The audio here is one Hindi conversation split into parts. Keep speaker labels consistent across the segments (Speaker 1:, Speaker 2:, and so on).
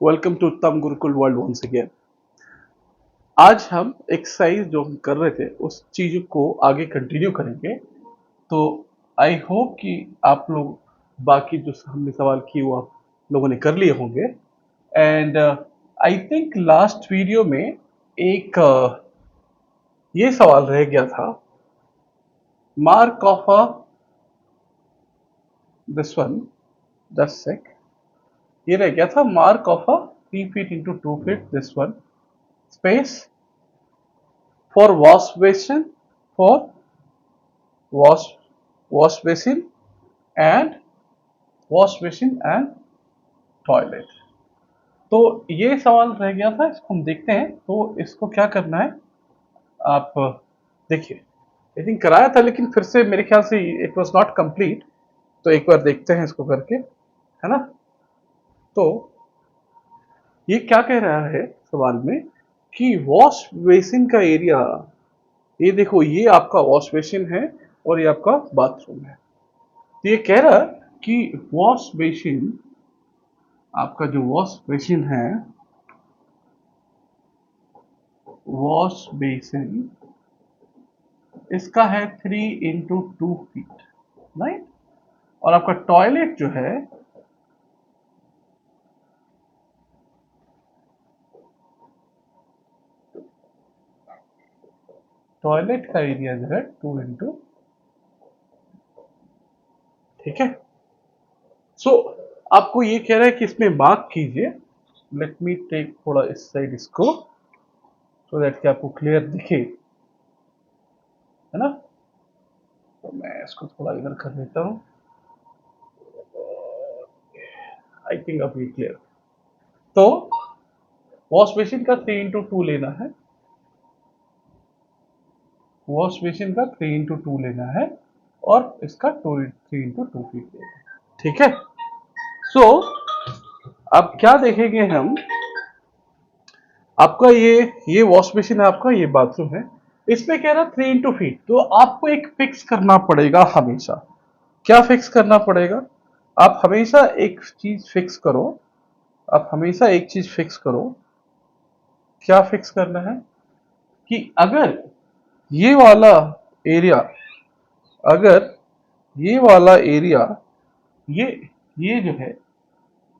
Speaker 1: वेलकम टू उत्तम गुरुकुल वर्ल्ड वंस अगेन। आज हम एक्सरसाइज जो हम कर रहे थे उस चीज को आगे कंटिन्यू करेंगे। तो आई होप कि आप लोग बाकी जो हमने सवाल किए वो आप लोगों ने कर लिए होंगे। And I think last video में एक ये सवाल रह गया था, mark of a this one, just sec, ये रह गया था mark of a 3 feet into 2 feet this one space for wash basin, for wash wash basin and wash basin and toilet. तो ये सवाल रह गया था, इसको हम देखते हैं। तो इसको क्या करना है, आप देखिए। आई थिंक कराया था लेकिन फिर से मेरे ख्याल से इट वाज नॉट कंप्लीट। तो एक बार देखते हैं इसको करके, है ना। तो ये क्या कह रहा है सवाल में कि वॉश बेसिन का एरिया, ये देखो ये आपका वॉश बेसिन है और ये आपका बाथरूम है। तो ये कह रहा है कि वॉश बेसिन, आपका जो वॉश बेसिन है, वॉश बेसिन इसका है 3 into 2 feet, राइट। और आपका टॉयलेट जो है, टॉयलेट का एरिया जो है 2 into, ठीक है। सो आपको ये कह रहा है कि इसमें मार्क कीजिए। लेट मी टेक थोड़ा इस साइड इसको, सो दैट कि आपको क्लियर दिखे, है ना। तो मैं इसको थोड़ा इधर कर देता हूँ। आई थिंक अब ये क्लियर। तो वॉश बेसिन का 3 into 2 लेना है, वॉश बेसिन का 3 into 2 लेना है और इसका 3 into 2 फीट लेना है, ठीक है। सो अब क्या देखेंगे हम, आपका ये वॉश बेसिन है, आपका ये बाथरूम है। इसमें कह रहा 3 into 2 फीट। तो आपको एक फिक्स करना पड़ेगा हमेशा। क्या फिक्स करना पड़ेगा, आप हमेशा एक चीज फिक्स करो, आप हमेशा एक चीज फिक्स करो। क्या फिक्स करना है कि अगर ये वाला एरिया, अगर ये वाला एरिया, ये ये जो है,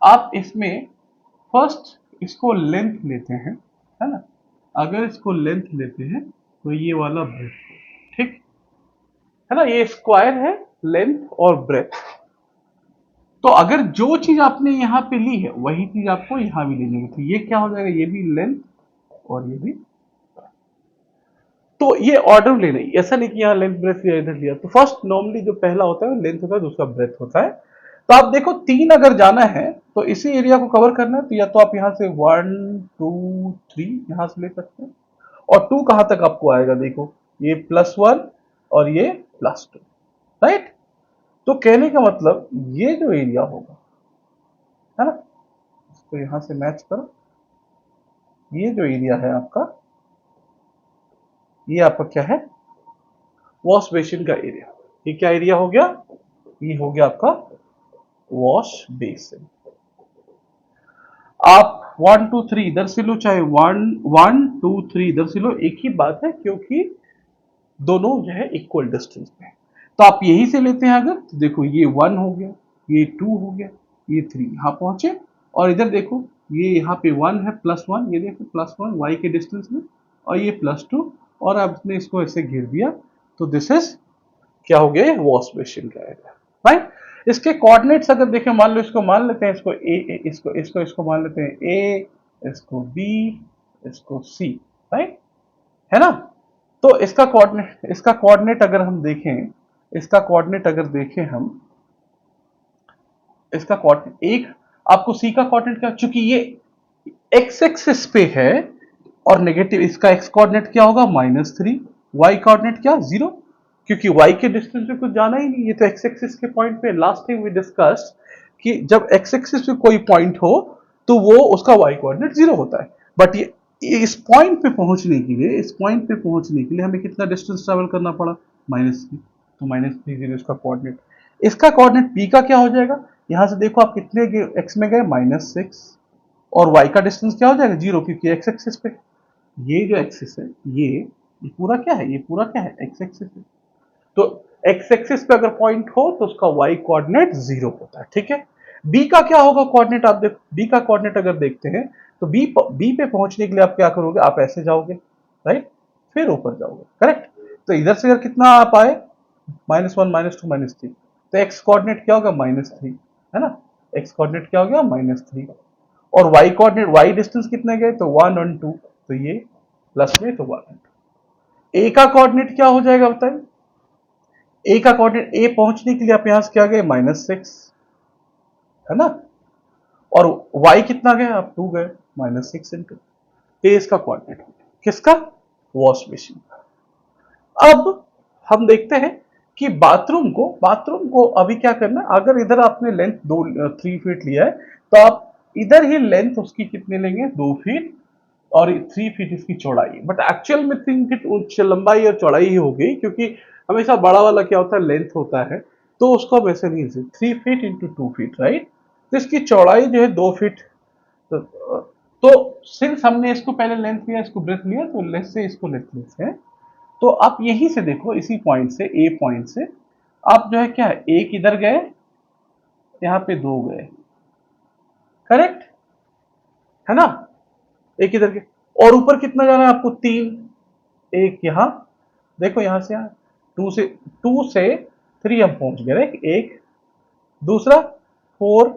Speaker 1: आप इसमें फर्स्ट इसको लेंथ लेते हैं, है ना। अगर इसको लेंथ लेते हैं तो ये वाला ब्रेथ, ठीक है ना। ये स्क्वायर है, लेंथ और ब्रेथ। तो अगर जो चीज आपने यहाँ पे ली है वही चीज आपको यहाँ भी लेनी है। तो ये क्या हो जाएगा, ये भी लेंथ और ये भी। तो ये ऑर्डर लेना ही, ऐसा नहीं कि यहाँ लेंथ ब्रेथ लिया इधर लिया। तो फर्स्ट नॉर्मली जो पहला होता है लेंथ होता है, दूसरा ब्रेथ होता है। तो आप देखो 3 अगर जाना है तो इसी एरिया को कवर करना है, तो या तो आप यहाँ से 1 2 3 यहाँ से ले सकते हैं। और 2 कहां तक आपको आएगा, देखो ये +1 और ये +2, राइट। तो कहने का मतलब ये जो एरिया होगा, है ना, इसको यहां से मैच करो। ये जो एरिया है आपका, ये आपका क्या है, वॉश बेसिन का एरिया। ये क्या एरिया हो गया, ये हो गया आपका वॉश बेसिन। आप 1 2 3 इधर से लो, चाहे 1 1 2 3 इधर से लो, एक ही बात है, क्योंकि दोनों जो है इक्वल डिस्टेंस पे है। तो आप यही से लेते हैं अगर, तो देखो ये 1 हो गया, ये 2 हो गया, ये 3 यहाँ पहुंचे। और इधर देखो ये यहाँ पे 1 है, +1, ये देखो +1 y के डिस्टेंस में, और ये +2। और आपने इसको ऐसे घेर दिया। तो दिस इज क्या हो गया, वॉश बेसिन का एरिया, राइट। इसके कोऑर्डिनेट्स अगर देखें, मान लो इसको मान लेते हैं, इसको ए, इसको मान लेते हैं ए, इसको बी, इसको सी, राइट, है ना। तो इसका कोऑर्डिनेट अगर हम देखें, इसका कोऑर्डिनेट अगर देखें हम, इसका कोऑर्डिनेट एक, आपको सी का कोऑर्डिनेट क्या, चूंकि ये एक्स एक्सिस पे है और नेगेटिव, इसका एक्स कोऑर्डिनेट क्या होगा -3, वाई कोऑर्डिनेट क्या 0, क्योंकि वाई के डिस्टेंस पे कुछ जाना ही नहीं, ये तो एक्स एक्सिस के पॉइंट पे। लास्ट टाइम वी डिस्कस्ड कि जब एक्स एक्सिस पे कोई पॉइंट हो तो वो उसका वाई कोऑर्डिनेट 0 होता है। बट ये इस पॉइंट पे पहुंचने के लिए, इस पॉइंट पे पहुंचने के लिए हमें कितना डिस्टेंस ट्रेवल करना पड़ा, -3। तो -3 0 इसका कोऑर्डिनेट। इसका कोऑर्डिनेट पी का क्या हो जाएगा, यहां से देखो आप कितने एक्स में गए, -6, और y का डिस्टेंस क्या हो जाएगा 0, क्योंकि x एक्सिस पे ये जो एक्सिस है ये पूरा क्या है, ये पूरा क्या है x एक्सिस है। तो x एक्सिस पे अगर पॉइंट हो तो उसका y कोऑर्डिनेट 0 होता है, ठीक है। b का क्या होगा कोऑर्डिनेट, आप देखो b का कोऑर्डिनेट अगर देखते हैं तो b पे पहुंचने के लिए आप क्या करोगे, आप ऐसे जाओगे, राइट, फिर ऊपर जाओगे, करेक्ट। तो इधर से अगर कितना आप आए, -1 -2 -3, तो x कोऑर्डिनेट क्या होगा -3, है ना। x कोऑर्डिनेट क्या हो गया -3, और y कोऑर्डिनेट, y डिस्टेंस कितने गए तो 1 और 2, तो ये प्लस में तो 1। a का कोऑर्डिनेट क्या हो जाएगा बताइए, a का कोऑर्डिनेट, a पहुंचने के लिए आप यहां से क्या गए -6, है ना, और y कितना गए आप 2 गए, -6 इंटू, ये इसका कोऑर्डिनेट हो गया, किसका, वॉश बेसिन का। अब हम देखते हैं कि बाथरूम को अभी क्या करना है, अगर इधर आपने लेंथ 3 फीट लिया है तो आप इधर ही लेंथ उसकी कितने लेंगे, 2 फीट, और 3 फीट इसकी चौड़ाई, बट एक्चुअल में 3 फीट लंबाई और चौड़ाई ही हो गई, क्योंकि हमेशा बड़ा वाला क्या होता है, लेंथ होता है, तो उसको हम ऐसे नहीं, 3 फीट इंटू 2 फीट, राइट। तो इसकी चौड़ाई जो है 2 फीट। तो, तो सिंस हमने इसको पहले लेंथ लिया, इसको ब्रेथ लिया, तो लेस से इसको लेंथ लेते हैं। तो आप यहीं से देखो, इसी पॉइंट से, ए पॉइंट से आप जो है क्या है, एक इधर गए, यहाँ पे 2 गए, करेक्ट, है ना, एक इधर के, और ऊपर कितना जाना है आपको, 3, एक यहां, देखो यहां से यहां, 2 से 3 हम पहुंच गए, राइट, एक, दूसरा 4,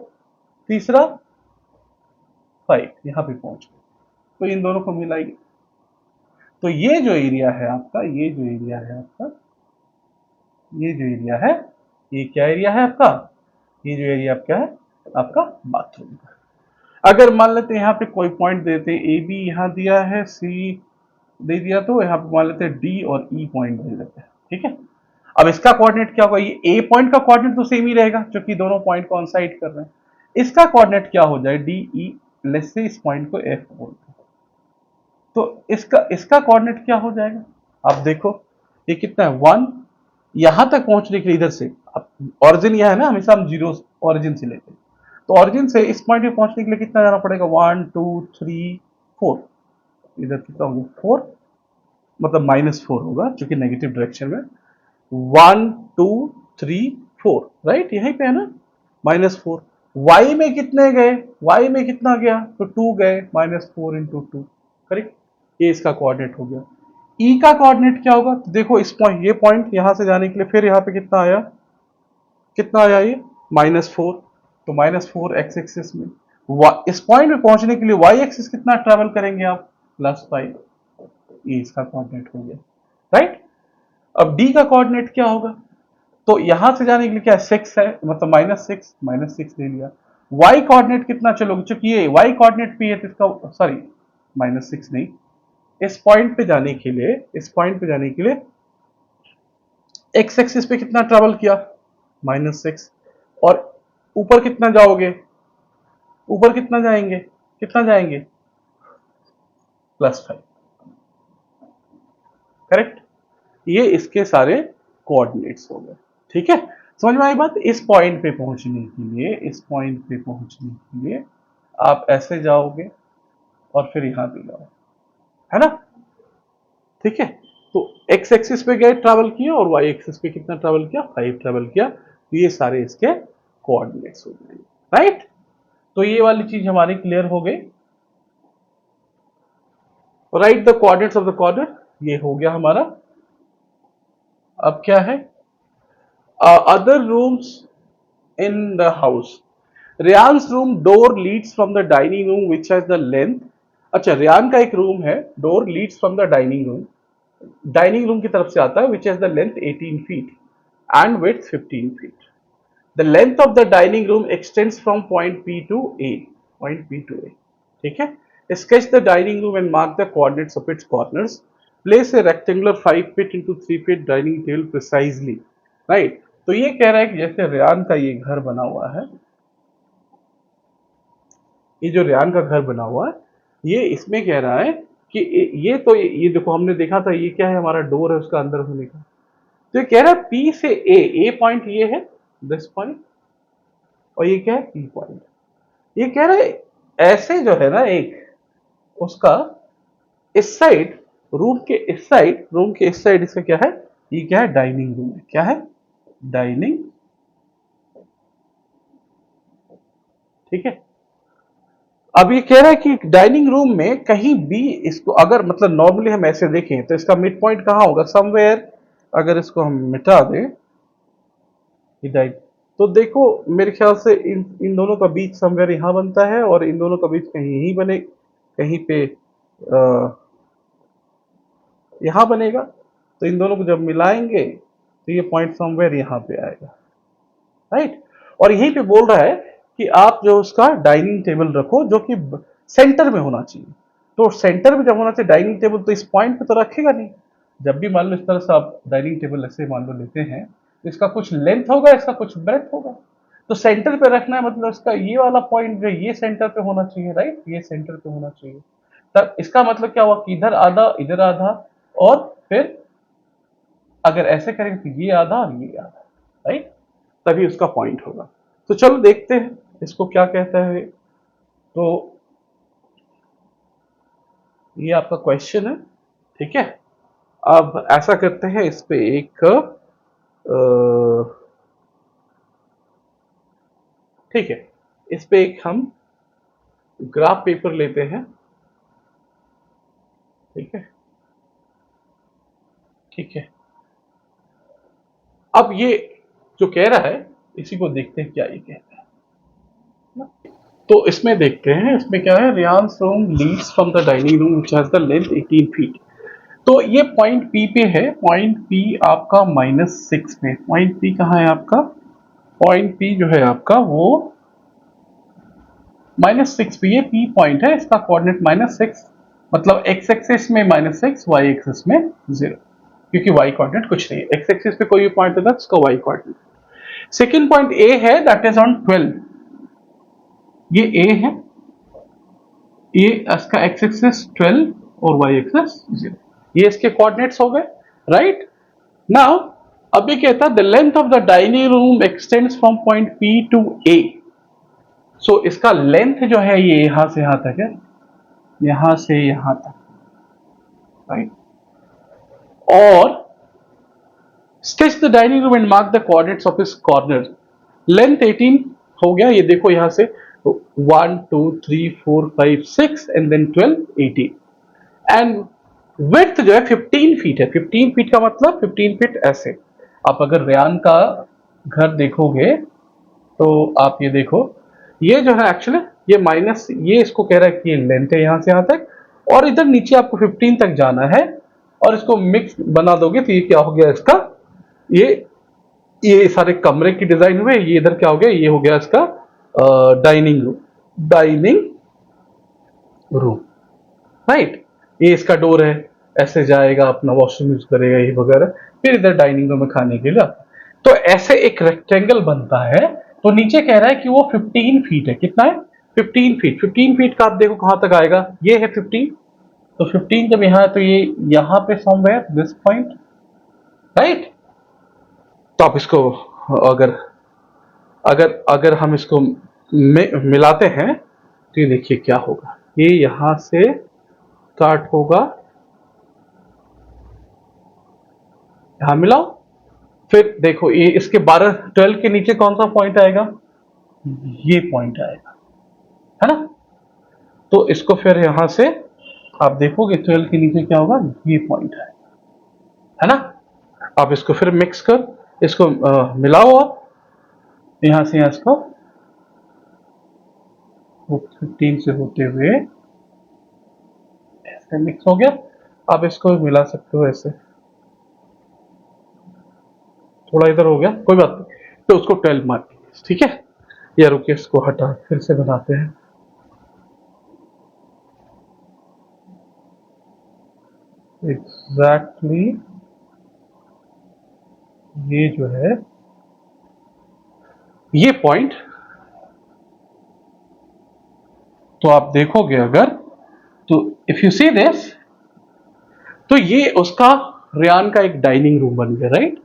Speaker 1: तीसरा 5, यहां पे पहुंच गए, तो इन दोनों को मिलाइए, तो ये जो एरिया है आपका, ये जो एरिया है आपका, ये जो एरिया है, ये क्या एरिया है आपका, ये जो एरिया आपका है, आपका बाथरूम का। अगर मान लेते हैं यहाँ पे कोई पॉइंट देते हैं, ए बी यहाँ दिया है, सी दे दिया, तो यहाँ पे मान लेते हैं डी और ई पॉइंट दे देते हैं, ठीक है। अब इसका कोऑर्डिनेट क्या होगा, ये ए पॉइंट का कोऑर्डिनेट तो सेम ही रहेगा क्योंकि दोनों पॉइंट को ऑनसाइड कर रहे हैं। इसका कोऑर्डिनेट क्या हो जाए, डी ई, लेट्स से इस पॉइंट को एफ बोलते हैं, तो इसका कोऑर्डिनेट क्या हो जाएगा, आप देखो ये कितना है 1, यहां तक पहुंचने के लिए इधर से, अब ऑरिजिन यह है ना, हमेशा हम जीरो ऑरिजिन से लेते हैं, तो ऑरिजिन से इस पॉइंट पे पहुंचने के लिए कितना जाना पड़ेगा, 1 2 3 4, इधर कितना होगा 4, मतलब -4 होगा क्योंकि नेगेटिव डायरेक्शन में, 1 2 3 4, राइट, यहीं पे है ना, -4। y में कितने गए, y में कितना गया, तो 2 गए, -4 इंटू 2, करेक्ट, ये इसका कोऑर्डिनेट हो गया। e का कोऑर्डिनेट क्या होगा, तो देखो इस पॉइंट, ये पॉइंट यहां से जाने के लिए फिर यहाँ पे कितना आया, कितना आया ये, -4, तो -4 x एक्सिस में, इस पॉइंट पे पहुंचने के लिए y एक्सिस कितना ट्रेवल करेंगे आप, +5, ये इसका कोऑर्डिनेट हो गया, राइट। अब d का कोऑर्डिनेट क्या होगा, तो यहां से जाने के लिए क्या 6 है, मतलब -6 ले लिया। y कोऑर्डिनेट कितना चलोगे, चूंकि ये y कोऑर्डिनेट भी है तो इसका, सॉरी -6 नहीं, इस पॉइंट पे जाने के लिए, इस पॉइंट पे जाने के लिए x एक्सिस पे कितना ट्रेवल किया, -6, और ऊपर कितना जाओगे, ऊपर कितना जाएंगे, कितना जाएंगे, +5, करेक्ट। ये इसके सारे कोऑर्डिनेट्स हो गए, ठीक है। समझ में आई बात, इस पॉइंट पे पहुंचने के लिए, इस पॉइंट पे पहुंचने के लिए आप ऐसे जाओगे और फिर यहां पे जाओ, है ना, ठीक है। तो x एक्सिस पे गए, ट्रैवल किया, और y एक्सिस पे कितना ट्रैवल किया, 5 ट्रैवल किया, तो ये सारे इसके कोऑर्डिनेट्स हो जाएंगे, राइट। तो ये वाली चीज हमारी क्लियर हो गई, right the coordinates of the coordinate, ये हो गया हमारा। अब क्या है, other rooms in the house, Ryan's room door leads from the dining room which has the length, अच्छा रेयान का एक रूम है, door leads from the dining room, dining room की तरफ से आता है, which has the length 18 feet and width 15 feet. The length of the dining room extends from point P to A, point P to A, ठीक है। Sketch the dining room and mark the coordinates of its corners, place a rectangular 5 feet into 3 feet dining table precisely, right. तो ये कह रहा है कि जैसे रेयान का ये घर बना हुआ है, ये जो रेयान का घर बना हुआ है, ये इसमें कह रहा है कि ये तो ये देखो हमने देखा था, ये क्या है, हमारा डोर है उसका अंदर होने का, तो ये कह रहा है पी से ए पॉइंट ये है, दिस पॉइंट, और ये क्या है पी पॉइंट, ये कह रहा है ऐसे जो है ना एक उसका इस साइड रूम के इस साइड इसका क्या है, ये क्या है, डाइनिंग रूम है। क्या है, डाइनिंग, ठीक है। अब ये कह रहा है कि डाइनिंग रूम में कहीं भी इसको अगर मतलब नॉर्मली हम ऐसे देखें तो इसका मिड पॉइंट कहाँ होगा, समवेयर। अगर इसको हम मिटा दें ये डाइन, तो देखो मेरे ख्याल से इन इन दोनों का बीच समवेयर यहाँ बनता है और इन दोनों का बीच कहीं यहीं बने, कहीं पे यहाँ बनेगा। तो इन दोनों को जब मिलाएंगे तो ये पॉइंट समवेयर यहाँ पे आएगा, राइट। और यहीं पे बोल रहा है कि आप जो उसका डाइनिंग टेबल रखो जो कि सेंटर में होना चाहिए। तो सेंटर में जब होना चाहिए डाइनिंग टेबल, तो इस पॉइंट पे तो रखेगा नहीं। जब भी मान लो इस तरह से आप डाइनिंग टेबल ऐसे मान लो लेते हैं तो इसका कुछ लेंथ होगा, इसका कुछ ब्रेथ होगा। तो सेंटर पे रखना है मतलब इसका ये वाला पॉइंट जो ये सेंटर पे होना चाहिए, राइट, ये सेंटर पे होना चाहिए। तब इसका मतलब क्या हुआ कि इधर आधा और फिर अगर ऐसे करेंगे तो ये आधा और ये आधा, राइट, तभी उसका पॉइंट होगा। तो चलो देखते हैं इसको क्या कहता है। तो ये आपका क्वेश्चन है, ठीक है। अब ऐसा करते हैं इस पे एक ठीक है, इस पे एक हम ग्राफ पेपर लेते हैं, ठीक है, ठीक है। अब ये जो कह रहा है इसी को देखते हैं क्या ये कहता है। तो इसमें देखते हैं, इसमें क्या है, Ryan's room leads from the dining room which has the length 18 feet. तो ये पॉइंट पी पे है, पॉइंट पी आपका -6 में, पॉइंट पी कहाँ है आपका, पॉइंट पी जो है आपका वो -6 पे, ये पी पॉइंट है, इसका कोऑर्डिनेट -6, मतलब एक्स एक्सिस में -6, वाई एक्सिस में 0, क्योंकि वाई कोऑर्डिनेट कुछ नहीं है, एक्स एक्सिस पे कोई भी पॉइंट होता है उसका Y coordinate. Second point A है, दैट इज ऑन 12, ये ए है, ये इसका एक्स एक्सिस 12 और वाई एक्सिस 0, ये इसके कोऑर्डिनेट्स हो गए, राइट। नाउ अब ये कहता है the length of the dining room extends from point P to A. So इसका लेंथ जो है ये यहां से यहां तक है, यहां से यहां तक, राइट। और sketch the dining room and mark the coordinates of इस कॉर्नर। लेंथ 18 हो गया, ये देखो यहां से 1 2 3 4 5 6 एंड देन 12 18 एंड विड्थ जो है 15 फीट है। 15 फीट का मतलब 15 फीट ऐसे। आप अगर रेयान का घर देखोगे तो आप ये देखो, ये जो है एक्चुअली ये माइनस, ये इसको कह रहा है कि ये लेंथ है यहां से यहां तक, और इधर नीचे आपको 15 तक जाना है, और इसको मिक्स बना दोगे तो ये क्या हो गया इसका, ये सारे कमरे की डिजाइन हुए, ये इधर क्या हो गया, ये हो गया इसका dining room, dining room, right. ये इसका डोर है, ऐसे जाएगा अपना वॉशरूम यूज करेगा ये वगैरह, फिर इधर डाइनिंग रूम में खाने के लिए आता है। तो ऐसे एक रेक्टेंगल बनता है। तो नीचे कह रहा है कि वो 15 फीट है, कितना है, 15 फीट। 15 फीट का आप देखो कहां तक आएगा, ये है 15, तो 15 जब यहां है तो ये यहां पे समवेयर दिस पॉइंट, राइट। तो आप इसको अगर अगर अगर हम इसको मिलाते हैं तो ये देखिए क्या होगा, ये यहां से स्टार्ट होगा, यहां मिलाओ, फिर देखो ये इसके 12 के नीचे कौन सा पॉइंट आएगा, ये पॉइंट आएगा, है ना। तो इसको फिर यहां से आप देखोगे 12 के नीचे क्या होगा, ये पॉइंट है ना। आप इसको फिर मिक्स कर, इसको मिलाओ, आप यहां से यहां इसको 15 से होते हुए ऐसे मिक्स हो गया। आप इसको मिला सकते हो ऐसे, थोड़ा इधर हो गया, कोई बात नहीं, तो उसको 12 मार, ठीक है। या रुकिए इसको हटा फिर से बनाते हैं। एग्जैक्टली ये जो है ये पॉइंट, तो आप देखोगे अगर, तो इफ यू सी दिस, तो ये उसका रेयान का एक डाइनिंग रूम बन गया, राइट।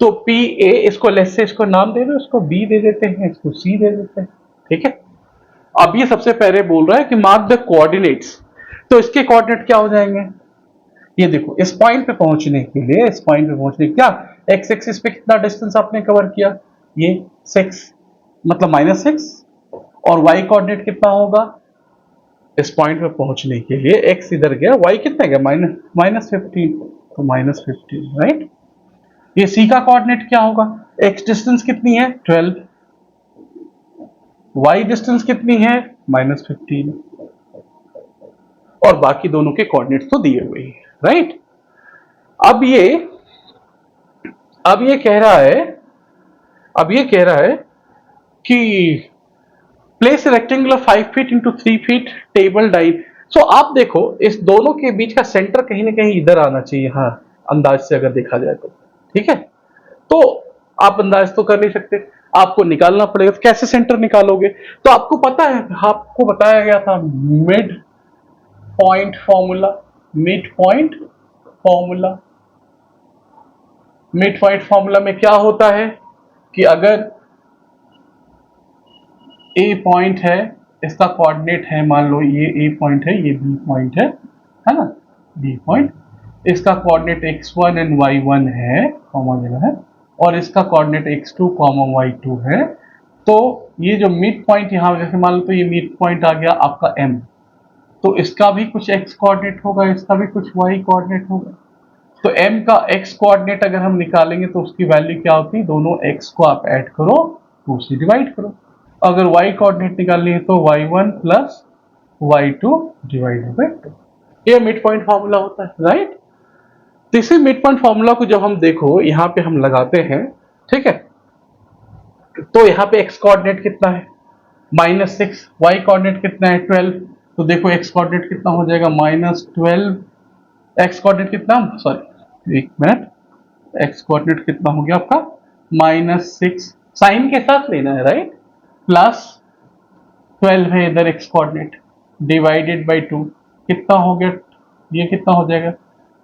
Speaker 1: तो पी ए, इसको लेस से इसको नाम दे दो, इसको बी दे देते हैं, इसको सी दे देते हैं, ठीक है। अब ये सबसे पहले बोल रहा है कि मार्क द कोऑर्डिनेट्स, तो इसके कोऑर्डिनेट क्या हो जाएंगे? ये देखो, इस पॉइंट पे पहुंचने के लिए, इस पॉइंट पे पहुंचने क्या एक्स एक्सिस पे कितना डिस्टेंस आपने कवर किया? ये 6, मतलब -6, और वाई कोऑर्डिनेट कितना होगा? इस पॉइंट पे पहुंचने के लिए एक्स इधर गया, वाई कितना गया? -15, तो -15, राइट। ये सी का कोऑर्डिनेट क्या होगा? एक्स डिस्टेंस कितनी है? 12, वाई डिस्टेंस कितनी है? -15, और बाकी दोनों के कोऑर्डिनेट्स तो दिए हुए हैं, राइट। अब ये अब ये कह रहा है अब ये कह रहा है कि place rectangular 5 feet into 3 feet table dine. So आप देखो, इस दोनों के बीच का सेंटर कहीं ना कहीं इधर आना चाहिए, हाँ, अंदाज से अगर देखा जाए तो, ठीक है। तो आप अंदाज तो कर नहीं सकते, आपको निकालना पड़ेगा। तो कैसे सेंटर निकालोगे? तो आपको पता है, आपको बताया गया था mid point formula. Mid point formula mid point formula में क्या होता है कि अगर ए पॉइंट है, इसका कोऑर्डिनेट है, मान लो ये ए पॉइंट है, ये बी पॉइंट है ना, बी पॉइंट, इसका कोऑर्डिनेट x1 एंड y1 है, कॉमा देना है, और इसका कोऑर्डिनेट x2, y2 है। तो ये जो मिड पॉइंट यहाँ, जैसे मान लो तो ये मिड पॉइंट आ गया आपका m, तो इसका भी कुछ x कोऑर्डिनेट होगा, इसका भी कुछ y कोऑर्डिनेट होगा। तो m का x कोऑर्डिनेट अगर हम निकालेंगे तो उसकी वैल्यू क्या होती है? दोनों x को आप ऐड करो, 2 से डिवाइड करो। अगर y कोऑर्डिनेट निकालनी है तो y1 plus y2 divide by 2। ये मिड पॉइंट फार्मूला होता है, राइट। तो इसी मिड पॉइंट फार्मूला को जब हम देखो यहाँ पे हम लगाते हैं, ठीक है, तो यहाँ पे x कोऑर्डिनेट कितना है? -6, y कोऑर्डिनेट कितना है? 12। तो देखो x कोऑर्डिनेट कितना हो जाएगा? -12, x कोऑर्डिनेट कितना, सॉरी एक मिनट, x कोऑर्डिनेट कितना हो गया आपका? -6, साइन के साथ लेना है, राइट, प्लस 12 है इधर x कोऑर्डिनेट, डिवाइडेड बाई 2, कितना हो गया? ये कितना हो जाएगा?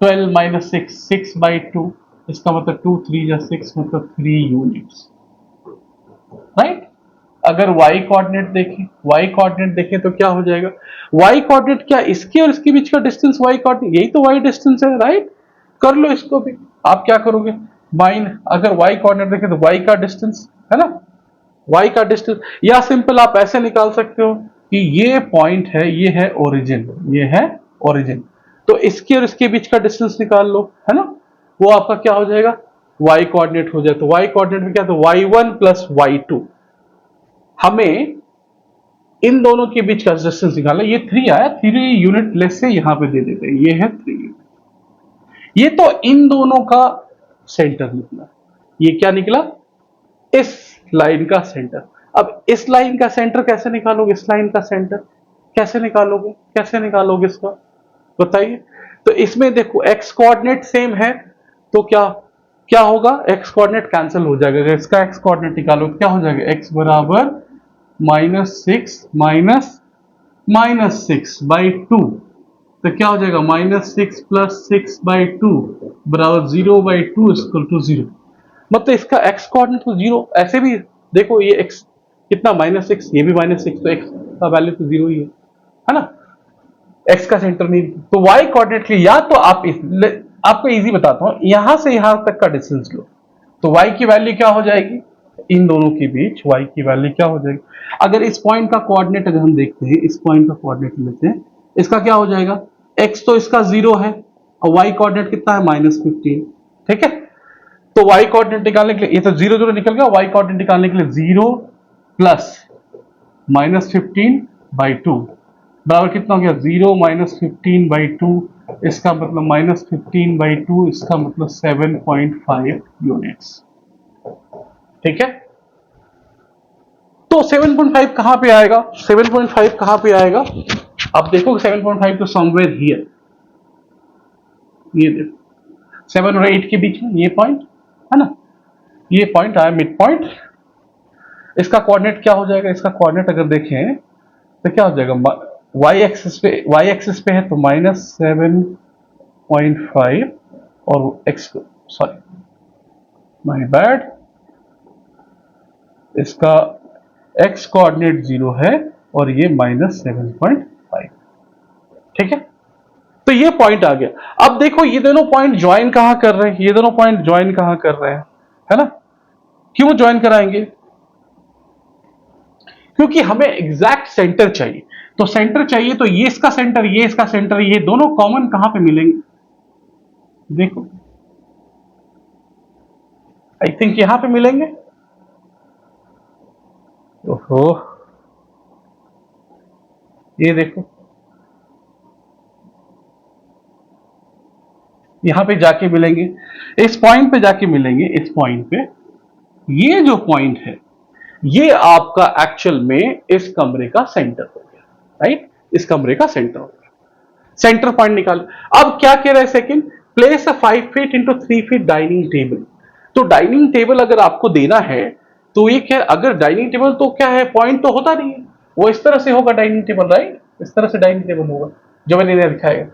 Speaker 1: 12 माइनस 6, 6/2, इसका मतलब 2 3 या 6, मतलब 3 यूनिट्स, राइट। अगर y कोऑर्डिनेट देखें तो क्या हो जाएगा? y कोऑर्डिनेट क्या, इसके और इसके बीच का डिस्टेंस y कोऑर्डिनेट, यही तो y डिस्टेंस है, राइट। कर लो इसको भी, आप क्या करोगे? अगर y कोऑर्डिनेट देखें तो y का डिस्टेंस है ना, y का डिस्टेंस, या सिंपल आप ऐसे निकाल सकते हो कि ये पॉइंट है, ये है ओरिजिन, ये है ओरिजिन, तो इसके और इसके बीच का डिस्टेंस निकाल लो, है ना, वो आपका क्या हो जाएगा? y कोऑर्डिनेट हो जाए। तो y कोऑर्डिनेट में क्या, तो y1 प्लस y2, हमें इन दोनों के बीच का डिस्टेंस निकालना। ये 3 आया, 3 यूनिट लेस से यहां पे दे देते हैं, ये है 3 यूनिट। ये तो इन दोनों का सेंटर निकला, ये क्या निकला? इस लाइन का सेंटर। अब इस लाइन का सेंटर कैसे निकालोगे? इस लाइन का सेंटर कैसे निकालोगे इसका, बताइए। तो इसमें देखो x कोऑर्डिनेट सेम है, तो क्या क्या होगा? x कोऑर्डिनेट कैंसिल हो जाएगा। अगर इसका x कोऑर्डिनेट निकालो तो क्या हो जाएगा? x बराबर -6 तो क्या हो जाएगा? -6 प्लस 6/2 बराबर 0/2 इक्वल टू 0। मतलब इसका x कोऑर्डिनेट तो 0, ऐसे भी देखो ये x कितना, -6, ये भी -6, तो x का वैल्यू तो 0 ही है ना, x का सेंटर नहीं। तो y कोऑर्डिनेट के लिए या तो आपको इजी बताता हूं, यहां से यहां तक का डिस्टेंस लो, तो y की वैल्यू क्या हो जाएगी? इन दोनों के बीच y की वैल्यू क्या हो जाएगी? अगर इस पॉइंट का कोऑर्डिनेट अगर हम देखते हैं, इस पॉइंट का कोऑर्डिनेट लेते हैं, इसका क्या हो जाएगा? x तो इसका 0 है, और y कोऑर्डिनेट कितना है? -15, ठीक है। तो y कोऑर्डिनेट निकालने के लिए, ये तो 0 0 निकल गया, y कोऑर्डिनेट निकालने के लिए 0 प्लस -15/2 बराबर कितना हो गया? 0 -15/2, इसका मतलब -15/2, इसका मतलब 7.5 यूनिट्स, ठीक है। तो 7.5 कहां पे आएगा? 7.5 कहां पे आएगा? अब देखो 7.5 तो समवेयर हियर, ये देखो 7 और 8 के बीच में ये पॉइंट है ना, ये पॉइंट आया मिड पॉइंट। इसका कोऑर्डिनेट क्या हो जाएगा? इसका कोऑर्डिनेट अगर देखें तो क्या हो जाएगा? y एक्सिस पे है तो -7.5, और x, सॉरी माय बैड, इसका x कोऑर्डिनेट 0 है, और ये -7.5। ठीक है, तो ये पॉइंट आ गया। अब देखो ये दोनों पॉइंट ज्वाइन कहां कर रहे हैं, ये दोनों पॉइंट ज्वाइन कहां कर रहे हैं, है ना। क्यों ज्वाइन कराएंगे, क्योंकि हमें एग्जैक्ट सेंटर चाहिए। तो सेंटर चाहिए तो ये इसका सेंटर, ये इसका सेंटर, ये दोनों कॉमन कहां पे मिलेंगे, देखो आई थिंक यहां पे मिलेंगे। ओहो, ये देखो यहां पे जाके मिलेंगे, इस पॉइंट पे जाके मिलेंगे, इस पॉइंट पे। ये जो पॉइंट है ये आपका एक्चुअल में इस कमरे का सेंटर हो गया, राइट, इस कमरे का सेंटर हो गया। सेंटर पॉइंट निकाल। अब क्या कह रहा है सेकंड, प्लेस अ 5 feet into 3 feet dining table. तो डाइनिंग टेबल अगर आपको देना है तो ये क्या, अगर डाइनिंग टेबल तो क्या है, पॉइंट तो होता नहीं है, वो इस तरह से होगा डाइनिंग टेबल, राइट, इस तरह से डाइनिंग टेबल होगा जो मैंने लिखा है।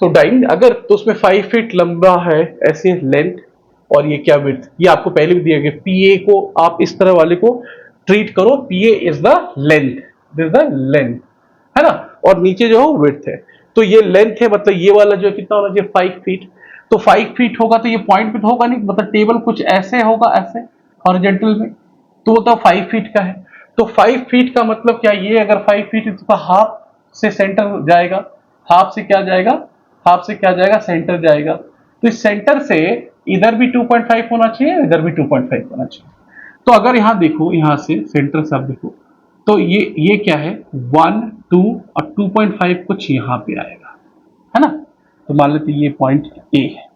Speaker 1: तो डाइनिंग अगर तो उसमें 5 फीट लंबा है ऐसे लेंथ, और ये क्या विड्थ, ये आपको पहले भी दिया गया। पीए को आप इस तरह वाले को ट्रीट करो, P A is the length, this the length, है ना, और नीचे जो है विड्थ है। तो ये लेंथ है, मतलब ये वाला जो कितना होना चाहिए, 5 फीट। तो 5 फीट होगा तो ये पॉइंट पे तो होगा नहीं, मतलब टेबल कुछ ऐसे होगा, ऐसे हॉरिजॉन्टल में, तो वो तो 5 फीट का है। तो 5 फीट का मतलब क्या, ये अगर 5 फीट है तो हाफ से सेंटर जाएगा, हाफ से क्या जाएगा, हाफ से क्या जाएगा, सेंटर जाएगा। तो इस सेंटर से इधर भी 2.5 होना चाहिए, इधर भी 2.5 होना चाहिए। तो अगर यहां देखो, यहां से सेंटर से आप देखो तो ये क्या है, 1 2 और 2.5 कुछ यहां पे आएगा, है ना। तो मान लेते ये पॉइंट ए है,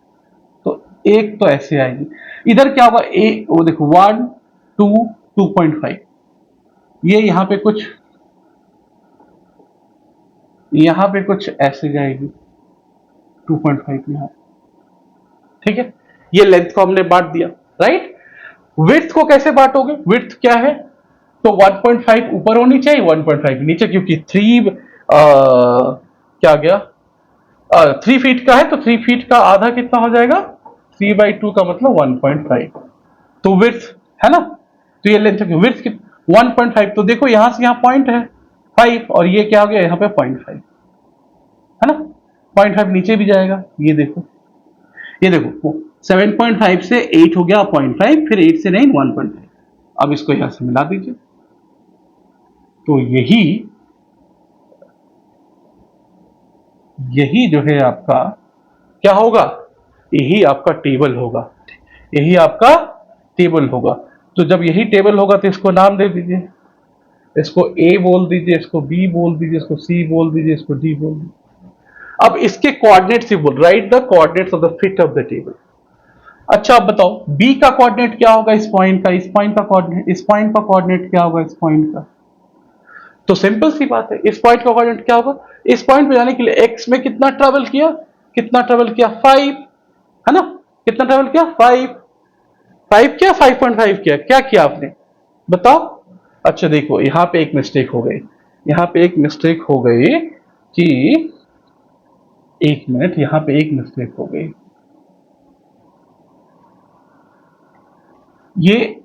Speaker 1: तो एक तो ऐसे आएगी। इधर क्या होगा, ए वो देखो 1 2 2.5, ये यहां पे कुछ ऐसे जाएगी 2.5 यहां। ठीक है, ये लेंथ को हमने बांट दिया, राइट। विड्थ को कैसे बांटोगे, विड्थ क्या है, तो 1.5 ऊपर होनी चाहिए, 1.5 नीचे, क्योंकि 3 क्या गया, 3 फीट का है तो 3 फीट का आधा कितना हो जाएगा, 3/2 का मतलब 1.5। तो विड्थ है ना, तो ये लेंथ विड्थ 1.5। तो देखो यहां से यहां पॉइंट है 5, और ये क्या हो गया यहाँ पे 0.5, है ना, 0.5 नीचे भी जाएगा। ये देखो 7.5 से 8 हो गया 0.5, फिर 8 से 9 1.5। अब इसको यहां से मिला दीजिए, तो यही जो है आपका क्या होगा, यही आपका टेबल होगा, यही आपका टेबल होगा। तो जब यही टेबल होगा तो इसको नाम दे दीजिए, इसको ए बोल दीजिए, इसको बी बोल दीजिए, इसको सी बोल दीजिए, इसको डी बोल दीजिए। अब इसके कोऑर्डिनेट्स ही बोल, right the coordinates of the fit of the table. अच्छा अब बताओ बी का कोऑर्डिनेट क्या होगा, इस पॉइंट का, इस पॉइंट का कोऑर्डिनेट, इस पॉइंट का कोऑर्डिनेट क्या होगा, इस पॉइंट का। तो सिंपल सी बात है, इस पॉइंट का कोऑर्डिनेट क्या होगा, इस पॉइंट पे जाने के लिए एक्स में कितना ट्रेवल किया, कितना ट्रेवल किया 5, है ना, कितना ट्रेवल किया 5, 5 क्या 5.5 किया, क्या किया आपने बताओ। अच्छा देखो यहां पे एक मिस्टेक हो गई, यहां पे एक मिस्टेक हो गई कि, एक मिनट, यहां पे एक मिस्टेक हो गई, ये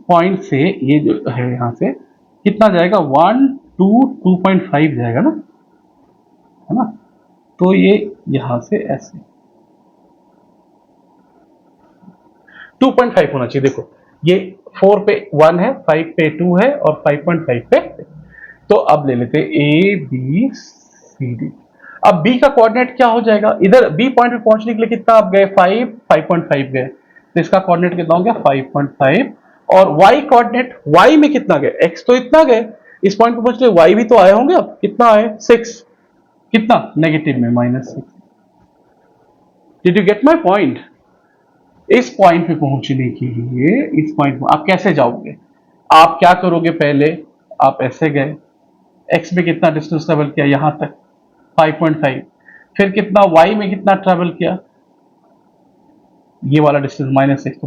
Speaker 1: पॉइंट से ये जो है यहां से कितना जाएगा, 1 2 2.5 जाएगा ना, है ना। तो ये यहां से ऐसे 2.5 होना चाहिए। देखो ये 4 पे 1 है, 5 पे 2 है, और 5.5 पे। तो अब ले लेते ए बी सी डी। अब बी का कोऑर्डिनेट क्या हो जाएगा, इधर बी पॉइंट पे पहुंचने के लिए कितना आप गए 5 5.5 गए, तो इसका कोऑर्डिनेट कितना हो गया 5.5। और y कोऑर्डिनेट, y में कितना गए, x तो इतना गए, इस पॉइंट पे पहुंचने y भी तो आए होंगे, अब कितना आए 6, कितना नेगेटिव में -6। Did you get my point. इस पॉइंट पे पहुंचने के लिए, इस पॉइंट पे आप कैसे जाओगे, आप क्या करोगे, पहले आप ऐसे गए, x में कितना डिस्टेंस ट्रेवल किया यहां तक 5.5, फिर कितना y में कितना ट्रेवल किया, ये वाला डिस्टेंस -6, तो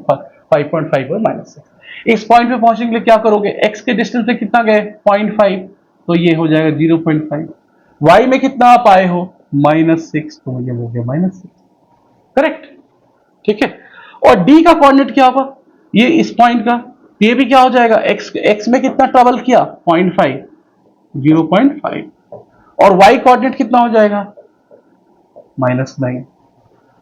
Speaker 1: 5.5 और -6। इस पॉइंट पे पहुंचने के लिए क्या करोगे, x के डिस्टेंस पे कितना गए 0.5, तो ये हो जाएगा 0.5। y में कितना आप आए हो -6, तो ये हो गया -6, करेक्ट। ठीक है, और d का कोऑर्डिनेट क्या होगा, ये इस पॉइंट का, ये भी क्या हो जाएगा, x में कितना ट्रेवल किया 0.5, 0.5 और y कोऑर्डिनेट कितना हो जाएगा -9।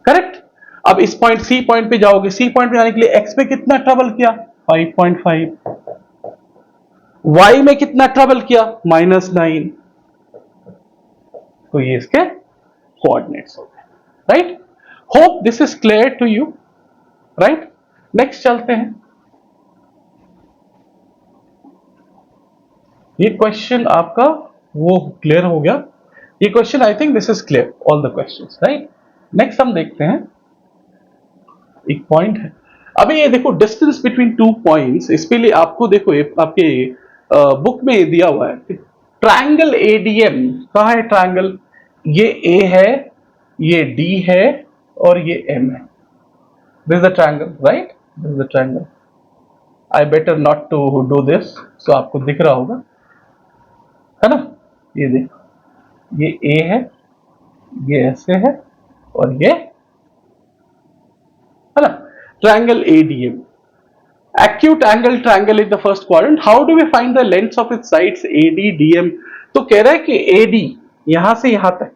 Speaker 1: करेक्ट। अब इस पॉइंट सी पॉइंट पे जाओगे, सी पॉइंट पे जाने के लिए x पे कितना ट्रेवल किया 5.5, y में कितना ट्रेवल किया -9। तो ये इसके कोऑर्डिनेट्स हो गए। Right, hope this is clear to you. Right, next चलते हैं। ये क्वेश्चन आपका वो क्लियर हो गया। ये question I think this is clear all the questions. Right, next हम देखते हैं एक पॉइंट है। अभी ये देखो डिस्टेंस बिटवीन टू पॉइंट्स, इसके लिए आपको देखो ये आपके बुक में दिया हुआ है ट्रायंगल एडीएम। कहाँ है ट्रायंगल? ये ए है, ये डी है और ये एम है। This is the triangle. Right, this is the triangle. I better not to do this, so आपको दिख रहा होगा है ना। ये देखो, ये ए है, ये ऐसे है और ये है ना। Triangle ADM, acute angle triangle in the first quadrant. How do we find the lengths of its sides AD DM? तो कह रहा है कि AD यहां से यहां तक,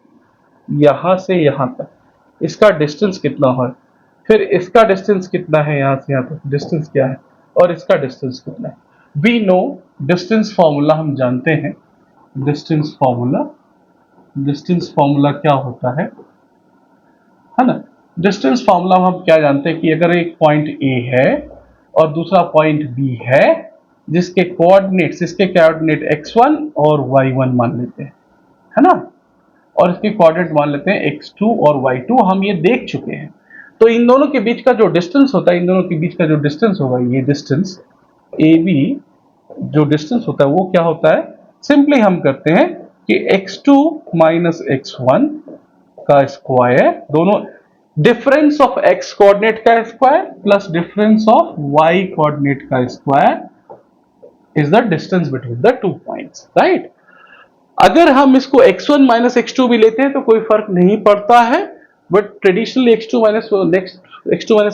Speaker 1: यहां से यहां तक इसका डिस्टेंस कितना है, फिर इसका डिस्टेंस कितना है यहां से यहां तक, डिस्टेंस क्या है, और इसका डिस्टेंस कितना है। वी नो डिस्टेंस फॉर्मूला हम जानते हैं। डिस्टेंस फॉर्मूला, डिस्टेंस फॉर्मूला क्या होता है ना। डिस्टेंस फॉर्मूला हम क्या जानते हैं कि अगर एक पॉइंट ए है और दूसरा पॉइंट बी है जिसके कोऑर्डिनेट्स, इसके कोऑर्डिनेट x1 और y1 मान लेते हैं है ना, और इसके कोऑर्डिनेट मान लेते हैं x2 और y2। हम ये देख चुके हैं। तो इन दोनों के बीच का जो डिस्टेंस होता है, इन दोनों के बीच का जो डिस्टेंस होगा, ये डिस्टेंस AB जो डिस्टेंस होता है वो क्या होता है, सिंपली हम करते हैं कि x2 माइनस x1 का स्क्वायर, दोनों डिफरेंस ऑफ x कोऑर्डिनेट का square plus difference of y coordinate का square is the distance between the two points. Right, अगर हम इसको x1 माइनस x2 भी लेते हैं तो कोई फर्क नहीं पड़ता है, but traditionally x2 minus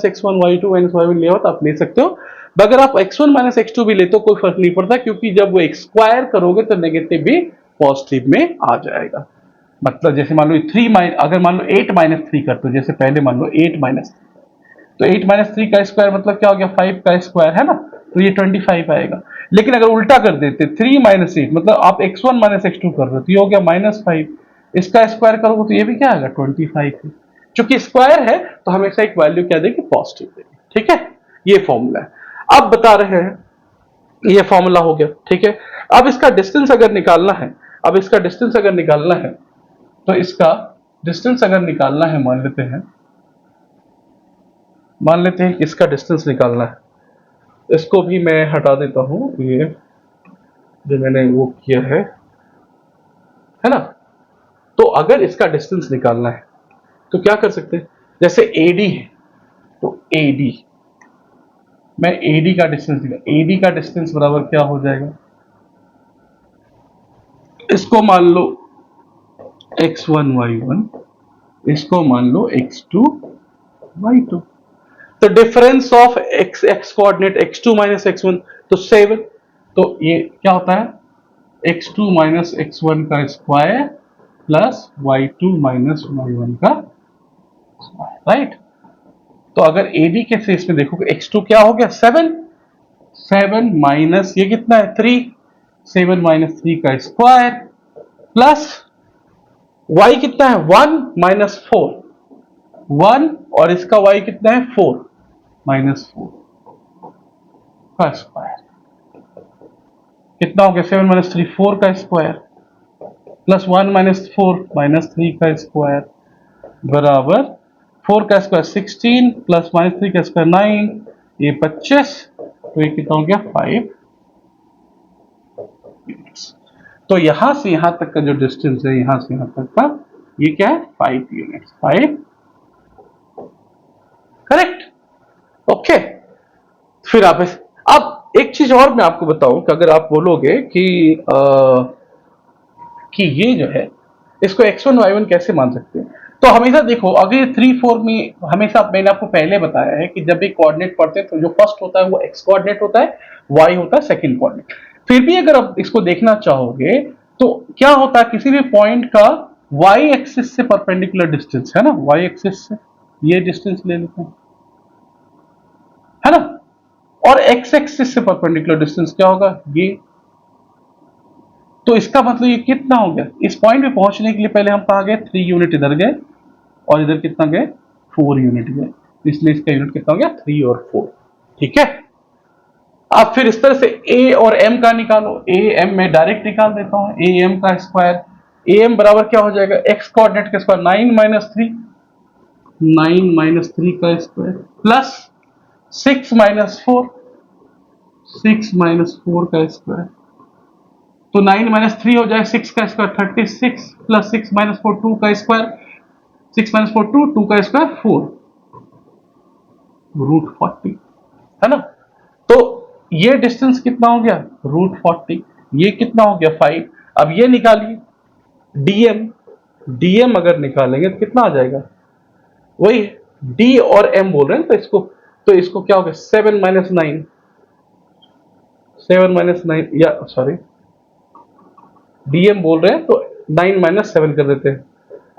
Speaker 1: x1 y2 minus y1 लिया हो तो आप ले सकते हो। अगर आप x1 माइनस x2 भी लेते हो कोई फर्क नहीं पड़ता, क्योंकि जब वो स्क्वायर करोगे तो नेगेटिव भी पॉजिटिव में आ जाएगा। मतलब जैसे मान लो 3 अगर मान लो 8 माइनस 3 करते हो, जैसे पहले मान लो 8 माइनस, तो 8 माइनस 3 का स्क्वायर मतलब क्या हो गया 5 का स्क्वायर है ना, तो ये 25 आएगा। लेकिन अगर उल्टा कर देते 3 माइनस 8 मतलब आप x1 माइनस x2 कर रहे हो तो ये हो गया -5, इसका स्क्वायर करोगे तो ये भी क्या आएगा 25 है। चूंकि स्क्वायर है तो हमेशा एक वैल्यू क्या देगी, पॉजिटिव देगी। ठीक है, ये फॉर्मूला है। अब बता रहे हैं, ये फॉर्मूला हो गया। ठीक है, अब इसका डिस्टेंस अगर निकालना है, अब इसका डिस्टेंस अगर निकालना है तो इसका डिस्टेंस अगर निकालना है, मान लेते हैं कि इसका डिस्टेंस निकालना है। इसको भी मैं हटा देता हूं, ये जो मैंने वो किया है ना। तो अगर इसका डिस्टेंस निकालना है तो क्या कर सकते हैं, जैसे AD है तो AD, मैं AD का डिस्टेंस निकाल, AD का डिस्टेंस बराबर क्या हो जाएगा, इसको मान लो x1 y1, इसको मान लो x2 y2। तो difference of x coordinate x2 minus x1 तो 7, तो ये क्या होता है x2 माइनस x1 का square plus y2 minus y1 का स्क्वायर। राइट, तो अगर AD के केस में देखोगे x2 क्या हो गया 7 माइनस ये कितना है 3, 7 माइनस 3 का स्क्वायर प्लस y कितना है 1 माइनस 4, 1 और इसका y कितना है 4 माइनस 4 का स्क्वायर कितना हो गया 7 माइनस 3 4 का स्क्वायर प्लस 1 माइनस 4 माइनस 3 का स्क्वायर बराबर 4 का स्क्वायर 16 प्लस माइनस 3 का स्क्वायर 9, ये 25, तो ये कितना हो गया 5 यूनिट्स। तो यहां से यहां तक का जो डिस्टेंस है, यहां से यहां तक का, ये क्या है 5 यूनिट्स, 5। Correct, okay. फिर आप अब एक चीज और मैं आपको बताऊं कि अगर आप बोलोगे कि ये जो है इसको x1 y1 कैसे मान सकते हैं, तो हमेशा देखो अगर ये 3 4 में, हमेशा मैंने आपको पहले बताया है कि जब भी कोऑर्डिनेट पढ़ते हैं तो जो फर्स्ट होता है वो x कोऑर्डिनेट होता है, y होता है सेकंड कोऑर्डिनेट। फिर भी अगर आप इसको देखना चाहोगे तो क्या होता है किसी भी पॉइंट का वाई एक्सिस से परपेंडिकुलर डिस्टेंस है ना, वाई एक्सिस से ये डिस्टेंस ले लेते हैं, है ना, और एक्स एक्सिस से परपेंडिकुलर डिस्टेंस क्या होगा ये। तो इसका मतलब ये कितना हो गया, इस पॉइंट पे पहुंचने के लिए पहले हम कहां गए, 3 यूनिट इधर गए और इधर कितना गए, 4 यूनिट गए, इसलिए इसका यूनिट कितना हो गया, 3 और 4। ठीक है, आप फिर इस तरह से ए और एम का निकालो, ए एम में डायरेक्ट निकाल देता हूं, ए एम का स्क्वायर, ए एम बराबर क्या हो जाएगा, एक्स कोऑर्डिनेट का स्क्वायर 9 - 3 का स्क्वायर प्लस 6 - 4 6 - 4 का स्क्वायर, तो 9 - 3 हो जाए 6 का स्क्वायर 36 प्लस 6 - 4 2 का स्क्वायर, 6 - 4 2 का स्क्वायर 4 √40, है ना। तो ये डिस्टेंस कितना हो गया, √40, ये कितना हो गया 5। अब ये निकालिए डीएम, डीएम अगर निकालेंगे तो कितना आ जाएगा, वही डी और एम बोल रहे हैं, तो इसको क्या हो गया 7 - 9 या सॉरी डीएम बोल रहे हैं तो 9 - 7 कर देते हैं,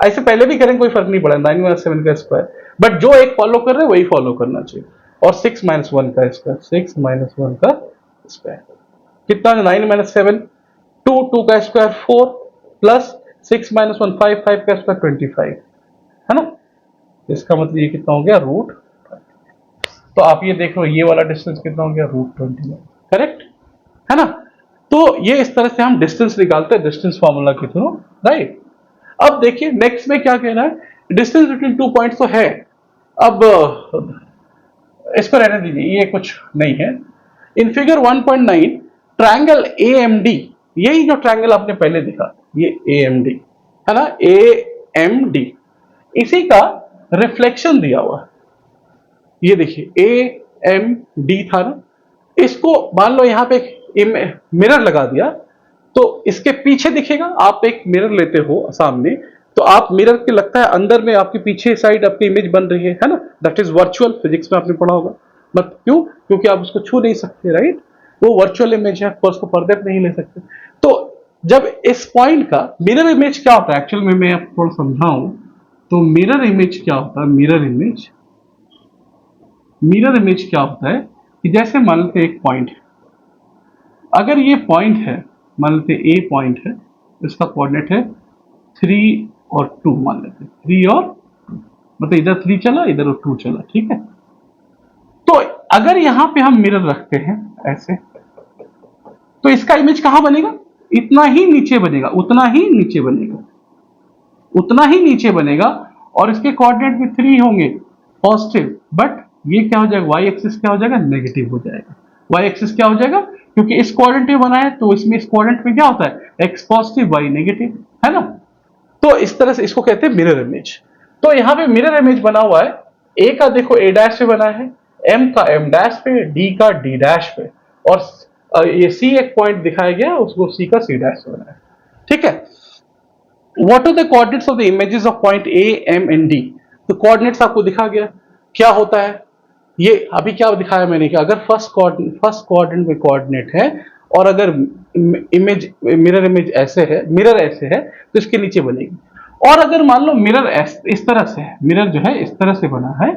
Speaker 1: ऐसे पहले भी करें कोई फर्क नहीं पड़ा, 9 - 7 का स्क्वायर, बट जो एक फॉलो कर रहे हैं वही फॉलो करना चाहिए, और 6 - 1 का स्क्वायर, 6 - 1 का स्क्वायर कितना, 9 - 7 2 2 का स्क्वायर 4 प्लस 6 - 1 5 5 का स्क्वायर 25, है ना। इसका मतलब ये कितना हो गया, √ तो आप ये देख लो ये वाला डिस्टेंस कितना हो गया, √29, करेक्ट, है ना। तो ये इस तरह से हम डिस्टेंस निकालते हैं डिस्टेंस फार्मूला के थ्रू, राइट। अब देखिए नेक्स्ट में क्या कह रहा है, डिस्टेंस बिटवीन 2 पॉइंट्स तो है, अब इसको रहने दीजिए, ये कुछ नहीं है। इन फिगर 1.9 ट्रायंगल AMD, यही जो ट्रायंगल आपने पहले देखा ये AMD है ना, AMD, इसी का रिफ्लेक्शन दिया हुआ है, ये देखिए AMD था ना, इसको मान लो यहां पे एक मिरर लगा दिया, तो इसके पीछे दिखेगा, आप एक मिरर लेते हो सामने, तो आप मिरर के लगता है अंदर में आपके पीछे साइड आपकी इमेज बन रही है ना, दैट इज वर्चुअल, फिजिक्स में आपने पढ़ा होगा, मत क्यों, क्योंकि आप उसको छू नहीं सकते, राइट, वो वर्चुअल इमेज है, उसको पर्दे पे नहीं ले सकते। तो जब इस पॉइंट का मिरर इमेज क्या होता है, एक्चुअल में मैं आपको थोड़ा समझाऊं, तो मिरर इमेज क्या होता है, मिरर इमेज क्या होता है कि जैसे मान लेते एक पॉइंट है, अगर ये पॉइंट है, मान लेते ए पॉइंट है, इसका कोऑर्डिनेट है 3 और 2, मान लेते 3 और 2, मतलब इधर 3 चला इधर 2 चला, ठीक है। तो अगर यहां पे हम मिरर रखते हैं ऐसे, तो इसका इमेज कहां बनेगा, इतना ही नीचे बनेगा, उतना ही नीचे बनेगा, उतना ही नीचे बनेगा, और इसके कोऑर्डिनेट भी 3 होंगे पॉजिटिव, बट ये क्या हो जाएगा, वाई एक्सिस क्या हो जाएगा, नेगेटिव हो जाएगा। वाई एक्सिस क्या हो जाएगा, क्योंकि इस कोऑर्डिनेट में बना है, तो इसमें इस कोऑर्डिनेट में क्या होता है, एक्स पॉजिटिव वाई नेगेटिव, है ना। तो इस तरह से इसको कहते हैं मिरर इमेज। तो यहाँ पे मिरर इमेज बना हुआ है, ए का देखो ए डैश पे बना है, एम का एम डैश पे, डी का डी डैश पे, और ये सी एक पॉइंट दिखाया गया, उसको सी का सी डैश पे बना है, ठीक है। What are the coordinates of the images of point A M and D, तो कोऑर्डिनेट्स आपको दिखा गया क्या होता है, ये अभी क्या दिखाया मैंने कि अगर फर्स्ट कोऑर्डिनेट में कोऑर्डिनेट है, और अगर इमेज मिरर इमेज ऐसे है, मिरर ऐसे है, तो इसके नीचे बनेगी, और अगर मान लो मिरर इस तरह से है, मिरर जो है इस तरह से बना है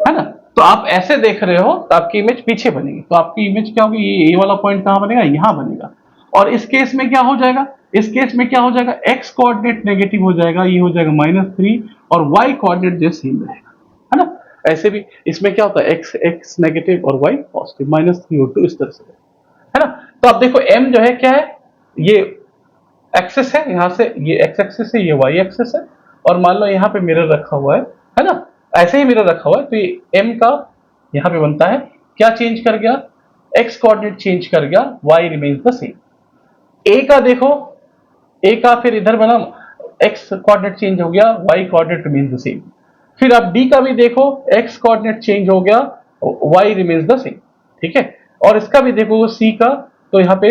Speaker 1: ना, तो आप ऐसे देख रहे हो तो आपकी इमेज पीछे बनेगी, तो आपकी इमेज क्या होगी, ये वाला पॉइंट कहां बनेगा, यहां बनेगा, और इस केस में क्या हो जाएगा, इस केस में क्या हो जाएगा, एक्स कोऑर्डिनेट नेगेटिव हो जाएगा, ये हो जाएगा -3, और वाई कोऑर्डिनेट जो सेम रहेगा, है ना। ऐसे भी इसमें क्या होता है, एक्स एक्स नेगेटिव और वाई पॉजिटिव, -3 और 2 इस तरह से, है ना। तो आप देखो एम जो है क्या है, ये एक्सेस है, यहां से ये एक्स एक्सेस है, ये वाई एक्सेस है, और मान लो यहाँ पे मिरर रखा हुआ है ना, ऐसे ही मिरर रखा हुआ है, तो ये एम का यहाँ पे बनता है, क्या चेंज कर गया, एक्स कोऑर्डिनेट चेंज कर गया, वाई रिमेन्स द सेम। ए का देखो, ए का फिर इधर बना, एक्स कोऑर्डिनेट चेंज हो गया, Y coordinate remains the same. फिर आप डी का भी देखो, एक्स कोऑर्डिनेट चेंज हो गया, वाई रिमेन्स द सेम, ठीक है। और इसका भी देखो सी का, तो यहाँ पे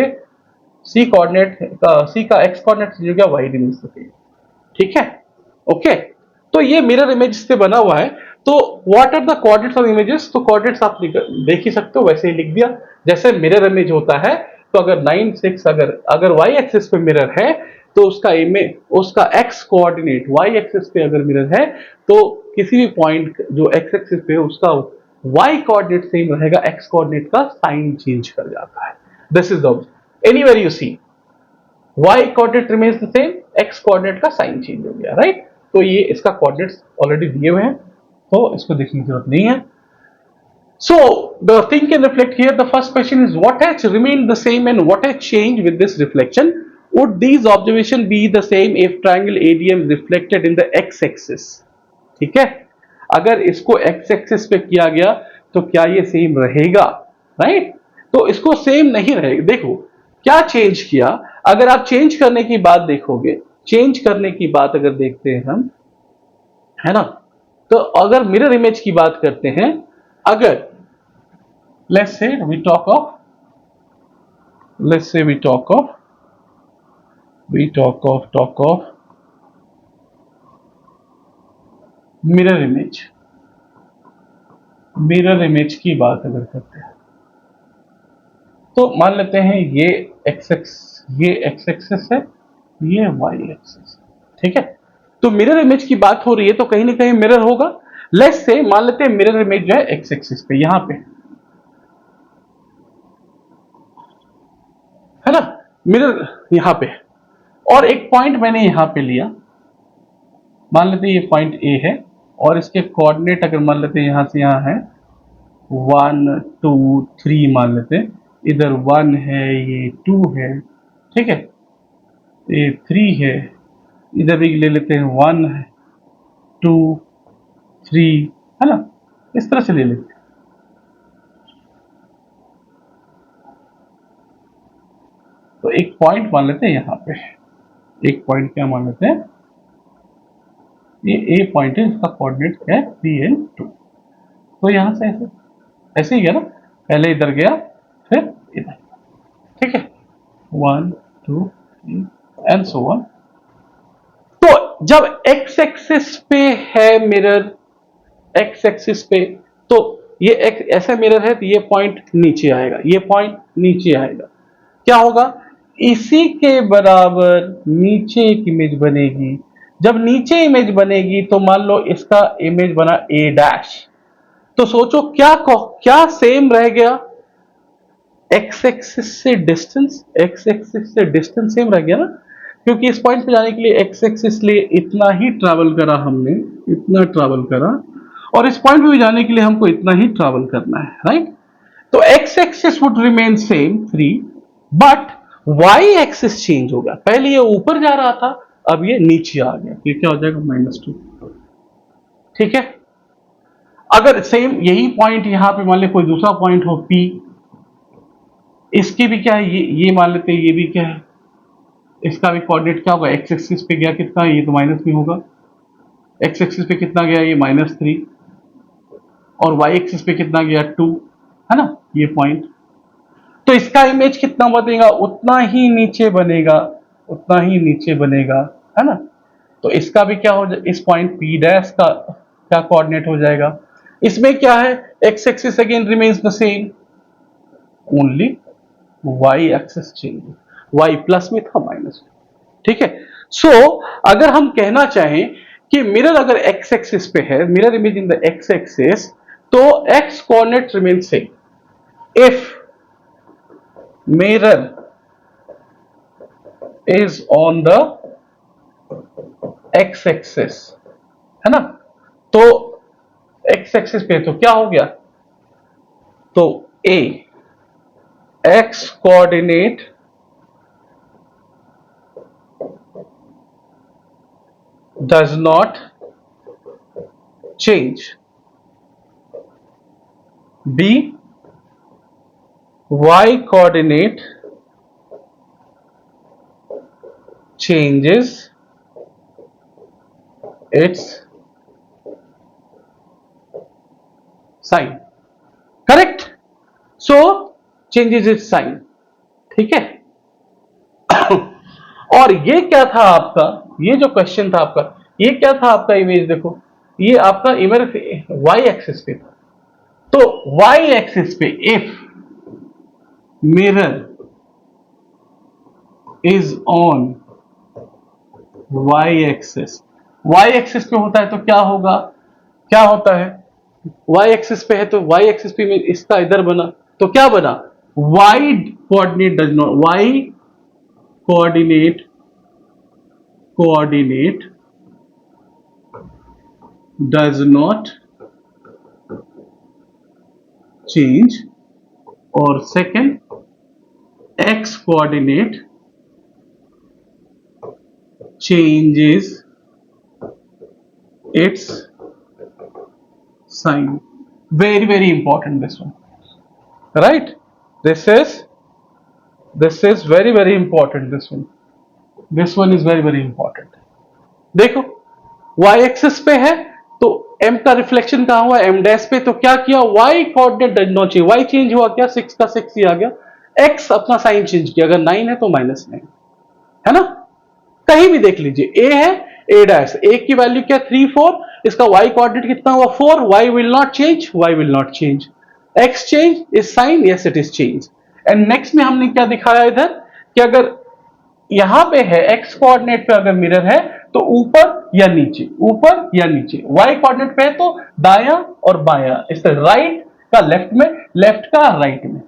Speaker 1: सी कोऑर्डिनेट का, सी का एक्स कोऑर्डिनेट चेंज हो गया, वाई रिमेन्स द सेम, ठीक है, ओके। तो ये मिरर इमेज से बना हुआ है। तो what are the coordinates of images, तो कोऑर्डिनेट्स आप देख ही सकते हो, वैसे ही लिख दिया, जैसे मिरर इमेज होता है तो अगर 9 6 अगर y एक्सिस पे मिरर है तो उसका इमेज, उसका x कोऑर्डिनेट y एक्सिस पे अगर मिरर है तो किसी भी पॉइंट जो x एक्सिस पे है उसका y कोऑर्डिनेट सेम रहेगा, x कोऑर्डिनेट का साइन चेंज कर जाता है। This is the anywhere you see y coordinate remains the same, x coordinate का साइन चेंज हो गया, राइट। तो ये इसका कोऑर्डिनेट्स ऑलरेडी दिए हुए हैं तो इसको देखने की जरूरत नहीं है। So the thing can reflect here. The first question is what has remained the same and what has changed with this reflection? Would these observations be the same if triangle ADM reflected in the x-axis? ठीक है, अगर इसको x-axis पे किया गया तो क्या ये सेम रहेगा, राइट? तो इसको सेम नहीं रहेगा। देखो क्या चेंज किया, अगर आप चेंज करने की बात देखोगे, चेंज करने की बात अगर देखते हैं हम, है ना, तो अगर मिरर इमेज की बात करते हैं, अगर let's say we talk of mirror image की बात अगर करते हैं तो मान लेते हैं ये x एक्सिस है, ये y एक्सिस, ठीक है। तो मिरर इमेज की बात हो रही है तो कहीं ना कहीं मिरर होगा। लेट्स से मान लेते हैं मिरर इमेज जो है x एक्सिस पे, यहां पे है ना, मिरर यहां पे, और एक पॉइंट मैंने यहां पे लिया, मान लेते हैं ये पॉइंट A है और इसके कोऑर्डिनेट अगर मान लेते हैं यहां से यहां है 1 2 3, मान लेते हैं इधर 1 है, ये 2 है, ठीक है, ये 3 है, इधर भी ले लेते हैं 1 है 2 3, है ना, इस तरह से ले लेते हैं। तो एक पॉइंट मान लेते हैं यहां पे, एक पॉइंट क्या मान लेते हैं, ये ए पॉइंट है, इसका कोऑर्डिनेट क्या है 3 and 2। तो यहां से ऐसे ऐसे ही गया ना, पहले इधर गया फिर इधर, ठीक है, 1 2 3 एंड सो ऑन। तो जब x एक्सिस पे है मिरर, x एक्सिस पे, तो ये ऐसा मिरर है तो ये पॉइंट नीचे आएगा, ये पॉइंट नीचे आएगा, क्या होगा, इसी के बराबर नीचे एक इमेज बनेगी। जब नीचे इमेज बनेगी तो मान लो इसका इमेज बना a डैश, तो सोचो क्या सेम रह गया, x एक्सिस से डिस्टेंस, x एक्सिस से डिस्टेंस सेम रह गया ना, क्योंकि इस पॉइंट पे जाने के लिए x एक्सिस लिए इतना ही ट्रैवल करा हमने, इतना ट्रैवल करा, और इस पॉइंट पे भी जाने के लिए हमको इतना ही ट्रैवल करना है, राइट। तो x axis would remain same 3, but y axis change होगा, पहले ये ऊपर जा रहा था अब ये नीचे आ गया, ये क्या हो जाएगा -2, ठीक है। अगर सेम यही पॉइंट यहां पे मान ले कोई दूसरा पॉइंट हो P, इसकी भी क्या है, ये मान लेते हैं, ये भी क्या है, इसका भी कोऑर्डिनेट क्या होगा, x एक्सिस पे गया कितना, ये तो माइनस में होगा, x एक्सिस पे कितना गया, ये -3, और y एक्सिस पे कितना गया 2, है ना, ये पॉइंट। तो इसका इमेज कितना बनेगा, उतना ही नीचे बनेगा, उतना ही नीचे बनेगा, है ना। तो इसका भी क्या हो जाए, इस पॉइंट P डैश का क्या कोऑर्डिनेट हो जाएगा, इसमें क्या है, x axis again remains the same, only y axis change, y plus में था माइनस, ठीक है। सो अगर हम कहना चाहें कि मिरर अगर x एक्सिस पे है, mirror image in the x axis, तो x coordinate remain same if mirror is on the x axis, है ना। तो x एक्सिस पे तो क्या हो गया, तो a x कोऑर्डिनेट does not change, b y coordinate changes its sign, correct, so changes its sign, ठीक है। और ये क्या था आपका, ये जो क्वेश्चन था आपका, ये क्या था आपका इमेज, देखो ये आपका इमेज y एक्सिस पे था, तो y एक्सिस पे if mirror is on Y axis, Y axis पे होता है तो क्या होगा, क्या होता है, वाई एक्सिस पे है तो वाई एक्सिस पे में इसका इधर बना तो क्या बना, y coordinate does not, y coordinate coordinate does not change, और second x coordinate changes its sign. Very very important this one, right? This is very very important, this one is very very important. देखो y एक्सिस पे है तो m का रिफ्लेक्शन कहां हुआ, m डैश पे, तो क्या किया, y coordinate does not change, y change हुआ क्या, 6 का 6 ही आ गया, x अपना साइन चेंज किया, अगर 9 है तो -9, है ना, कहीं भी देख लीजिए, ए है, ए डैश, ए की वैल्यू क्या 3 4, इसका y कोऑर्डिनेट कितना हुआ 4, y will not change, y will not change, x change is sine, yes it is change. And next में हमने क्या दिखाया इधर कि अगर यहां पे है x कोऑर्डिनेट पे अगर मिरर है तो ऊपर या नीचे, ऊपर या नीचे, y कोऑर्डिनेट पे है तो दायां और बायां, इस राइट का लेफ्ट में, लेफ्ट का राइट में,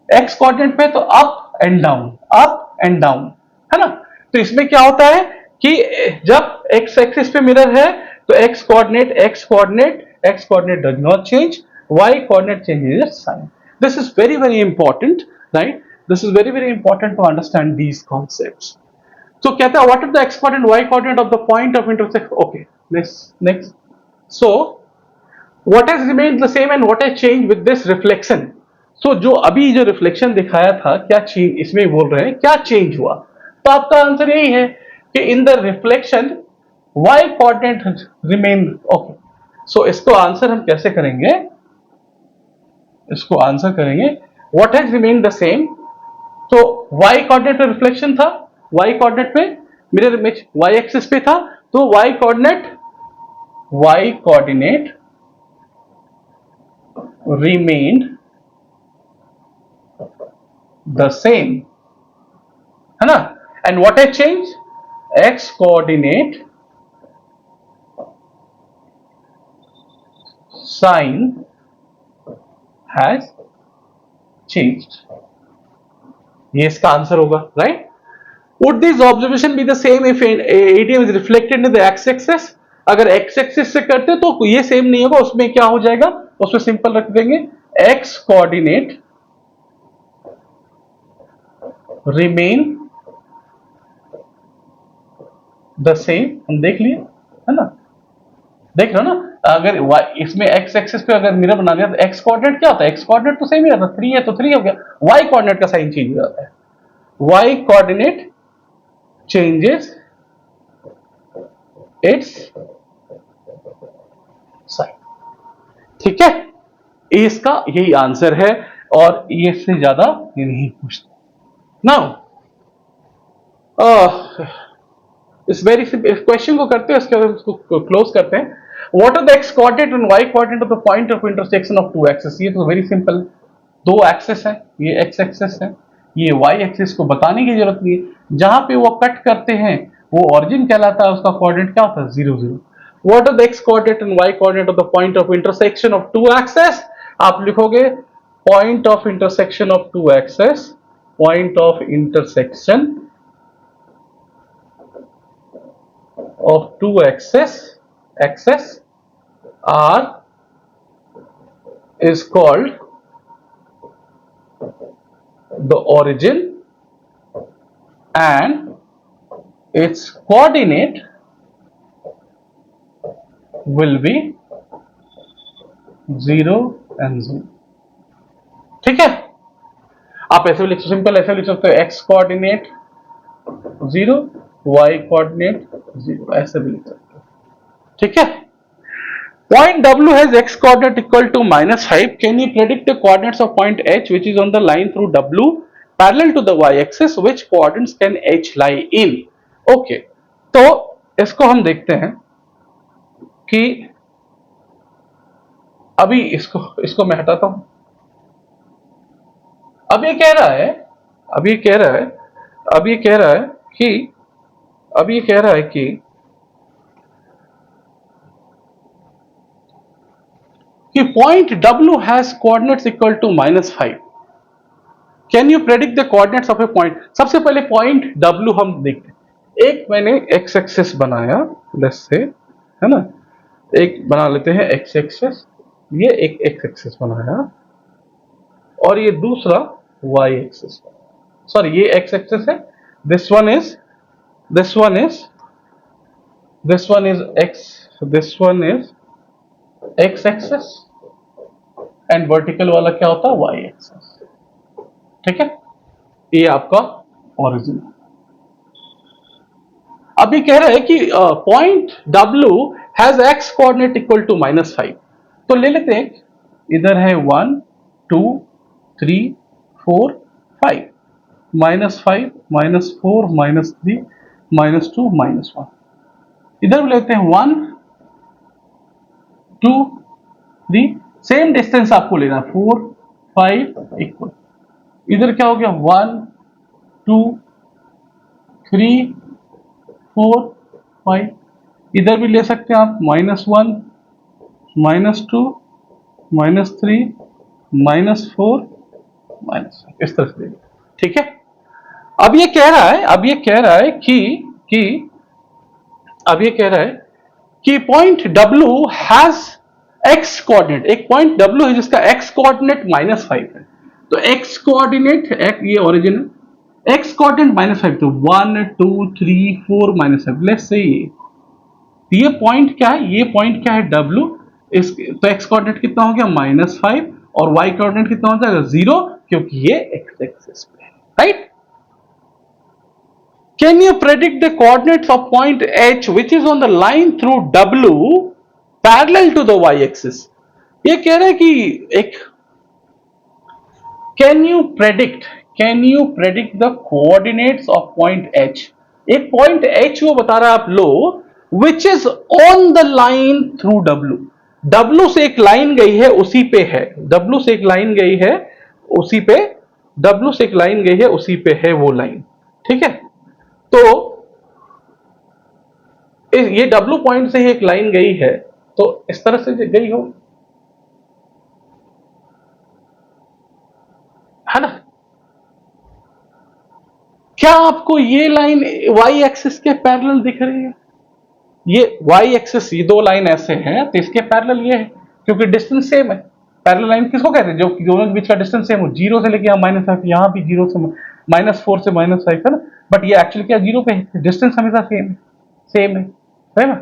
Speaker 1: एक्स कोऑर्डिनेट पे तो up and down, up and down, है ना। तो इसमें क्या होता है कि जब एक्स एक्सिस पे मिरर है तो X coordinate does not change, Y coordinate changes its sign. This is very very important, right, this is very very important to understand these concepts. तो कहता है what is the X coordinate Y coordinate of the point of intersection, okay, next so what has remained the same and what has changed with this reflection? So जो अभी जो रिफ्लेक्शन दिखाया था क्या चेंज, इसमें बोल रहे हैं क्या चेंज हुआ, तो आपका आंसर यही है कि in the reflection y coordinate remain, okay. So इसको आंसर हम कैसे करेंगे, इसको आंसर करेंगे what has remain the same, तो y कोऑर्डिनेट पे रिफ्लेक्शन था, y कोऑर्डिनेट पे मिरर इमेज y एक्सिस पे था, तो y coordinate remained the same, है ना, and what has changed, x coordinate sign has changed, ये इसका आंसर होगा, right. Would this observation be the same if ADM is reflected in the x-axis? अगर x-axis से करते तो ये सेम नहीं होगा, उसमें क्या हो जाएगा, उसमें सिंपल रख देंगे x coordinate remain the same, हम देख लिए, है ना, देख रहे हो ना, अगर इसमें x एक्सिस पे अगर मिरर बना दिया तो x कोऑर्डिनेट क्या होता है, x कोऑर्डिनेट तो सेम ही रहता है, 3 है तो 3 हो गया, y कोऑर्डिनेट का साइन चेंज हो जाता है, y coordinate changes its sign, ठीक है, इसका यही आंसर है और ये से ज्यादा ये नहीं पूछते। नाउ इस वेरी क्वेश्चन को करते हैं, इसके बाद उसको क्लोज करते हैं। What are the X coordinate and Y coordinate of the point of intersection of two axis, ये तो वेरी सिंपल, दो एक्सिस है, ये एक्स एक्सिस है, ये वाई एक्सिस, को बताने की जरूरत नहीं है, जहां पे वो कट करते हैं वो ऑरिजिन कहलाता है, उसका कोऑर्डिनेट क्या होता है 0 0। What are the X coordinate and Y coordinate of the point of intersection of two axis, आप लिखोगे point of intersection of two axis, point of intersection of two axes are is called the origin and its coordinate will be 0 and 0, ठीक है। आप ऐसे भी लिख सकते, सिंपल ऐसे लिख सकते हो x कोऑर्डिनेट 0, y कोऑर्डिनेट 0, ऐसे भी लिख सकते हो, ठीक है। Point W has x coordinate equal to -5. Can you predict the coordinates of point H which is on the line through W parallel to the y-axis? Which coordinates can H lie in? Okay, तो इसको हम देखते हैं कि अभी इसको मैं हटाता हूं। अब ये कह रहा है अब ये कह रहा है कि अब ये कह रहा है कि point W has coordinates equal to -5। Can you predict the coordinates of a point. सबसे पहले पॉइंट W हम देखते हैं। एक मैंने एक्स एक्सिस बनाया, लेट्स से, है ना, एक बना लेते हैं एक्स एक्सिस, ये एक एक्स एक्सिस बनाया और ये दूसरा वाई एक्सिस, सॉरी ये एक्स एक्सिस है, this one is this one is this one is x, this one is x axis and vertical वाला क्या होता है, वाई एक्सिस। ठीक है, ये आपका ओरिजिन। अब ये कह रहा है कि point W has x coordinate equal to -5। तो ले लेते हैं, इधर है 1 2 3 4 5, -5 -4 -3 -2 -1। इधर भी लेते हैं 1 2 3, सेम डिस्टेंस आपको लेना, 4 5 इक्वल। इधर क्या हो गया, 1 2 3 4 5। इधर भी ले सकते हैं आप, -1 -2 -3 -4 -5, इस तरह से। ठीक है, अब ये कह रहा है कि अब ये कह रहा है कि point W has x coordinate, एक पॉइंट W है जिसका एक्स कोऑर्डिनेट -5 है। तो एक्स कोऑर्डिनेट, ये ओरिजिन है, एक्स कोऑर्डिनेट -5, तो 1 2 3 4 -5, लेट्स से ये पॉइंट क्या है, ये पॉइंट क्या है W, इस तो एक्स कोऑर्डिनेट कितना हो गया -5 और वाई कोऑर्डिनेट कितना हो जाएगा 0, क्योंकि ये एक्स एक्सिस पे है, right. Can you predict the coordinates of point H which is on the line through W parallel to the y-axis? ये कह रहा है कि एक can you predict the coordinates of point H? एक point H वो बता रहा है आप लो, which is on the line through W. W से एक लाइन गई है उसी पे है, W से एक लाइन गई है उसी पे, W से एक लाइन गई है उसी पे है वो लाइन। ठीक है, तो ये W पॉइंट से ही एक लाइन गई है, तो इस तरह से गई हो, है ना। क्या आपको ये लाइन y एक्सिस के पैरेलल दिख रही है? ये y एक्सिस, ये दो लाइन ऐसे हैं, तो इसके पैरेलल ये है, क्योंकि डिस्टेंस सेम है। पैरेलल लाइन किसको कहते हैं, जो दोनों के बीच का डिस्टेंस सेम हो, 0 से लेके यहाँ -5, यहाँ भी 0 से -4 से -5 है ना, बट ये एक्चुअली क्या 0 पे है, डिस्टेंस हमेशा सेम है ना।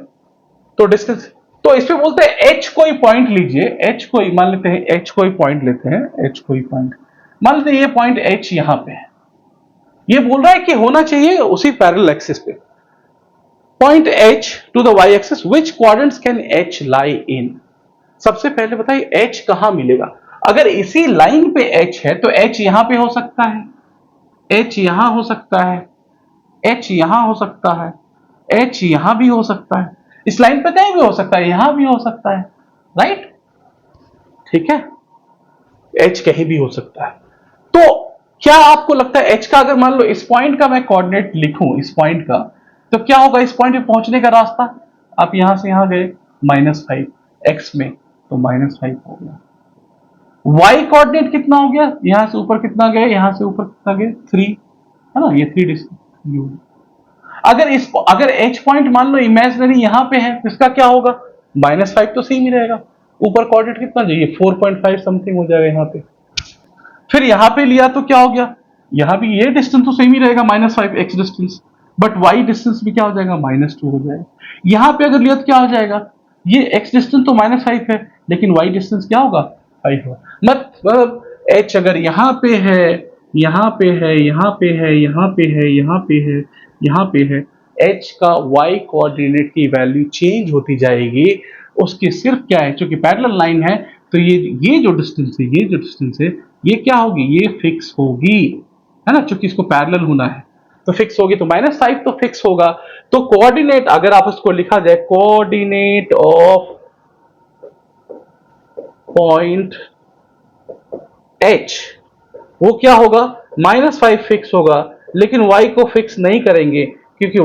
Speaker 1: तो डिस्टेंस, तो इस पे बोलते हैं h कोई पॉइंट लीजिए, h कोई मान लेते हैं, h कोई पॉइंट लेते हैं, h कोई पॉइंट मान लेते हैं, ये पॉइंट h यहां पे है। ये बोल रहा है कि होना चाहिए उसी पैरेलल एक्सिस पे point h to the y axis, which quadrants can h lie in. सबसे पहले बताइए h कहां मिलेगा। अगर इसी लाइन पे h है तो h यहां पे हो सकता है, h यहां हो सकता है, h यहां हो सकता है, h यहां भी हो सकता है, इस लाइन पे कहीं भी हो सकता है, यहां भी हो सकता है, राइट। ठीक है, h कहीं भी हो सकता है। तो क्या आपको लगता है h का, अगर मान लो इस पॉइंट का मैं कोऑर्डिनेट लिखूं, इस पॉइंट का, तो क्या होगा इस पॉइंट पे पहुंचने का रास्ता, आप यहां से यहां गए -5 x में, तो -5 हो गया। y कोऑर्डिनेट कितना हो गया, यहां से ऊपर कितना गए, यहां से ऊपर कितना गए 3, है ना, ये 3 डिस्टेंस। अगर h पॉइंट मान लो इमेजिनरी यहां पे है, तो इसका क्या होगा, -5 तो सेम ही रहेगा, ऊपर कोऑर्डिनेट कितना चाहिए 4.5 समथिंग हो जाएगा यहाँ पे। फिर यहां पे लिया तो क्या हो गया, यहां भी ये डिस्टेंस तो सेम ही रहेगा -5 x distance, but y distance भी क्या हो जाएगा -2 हो जाएगा। यहां पे अगर लिया तो क्या हो जाएगा, ये x डिस्टेंस तो -5 है, लेकिन y डिस्टेंस क्या होगा 5 होगा। मतलब h अगर यहां पे है, यहां पे है, यहां पे है, यहां पे है, यहां पे है, यहां पे है, h का y कोऑर्डिनेट की वैल्यू चेंज होती जाएगी। उसकी सिर्फ क्या है, क्योंकि पैरेलल लाइन है, तो ये जो डिस्टेंस है, ये जो डिस्टेंस है, ये क्या होगी, ये फिक्स होगी, है ना, क्योंकि इसको पैरेलल होना है तो फिक्स होगी, तो -5 तो फिक्स होगा। तो कोऑर्डिनेट अगर आप उसको लिखा जाए, कोऑर्डिनेट ऑफ पॉइंट h, वो क्या होगा, -5 फिक्स होगा, लेकिन y को फिक्स नहीं करेंगे क्योंकि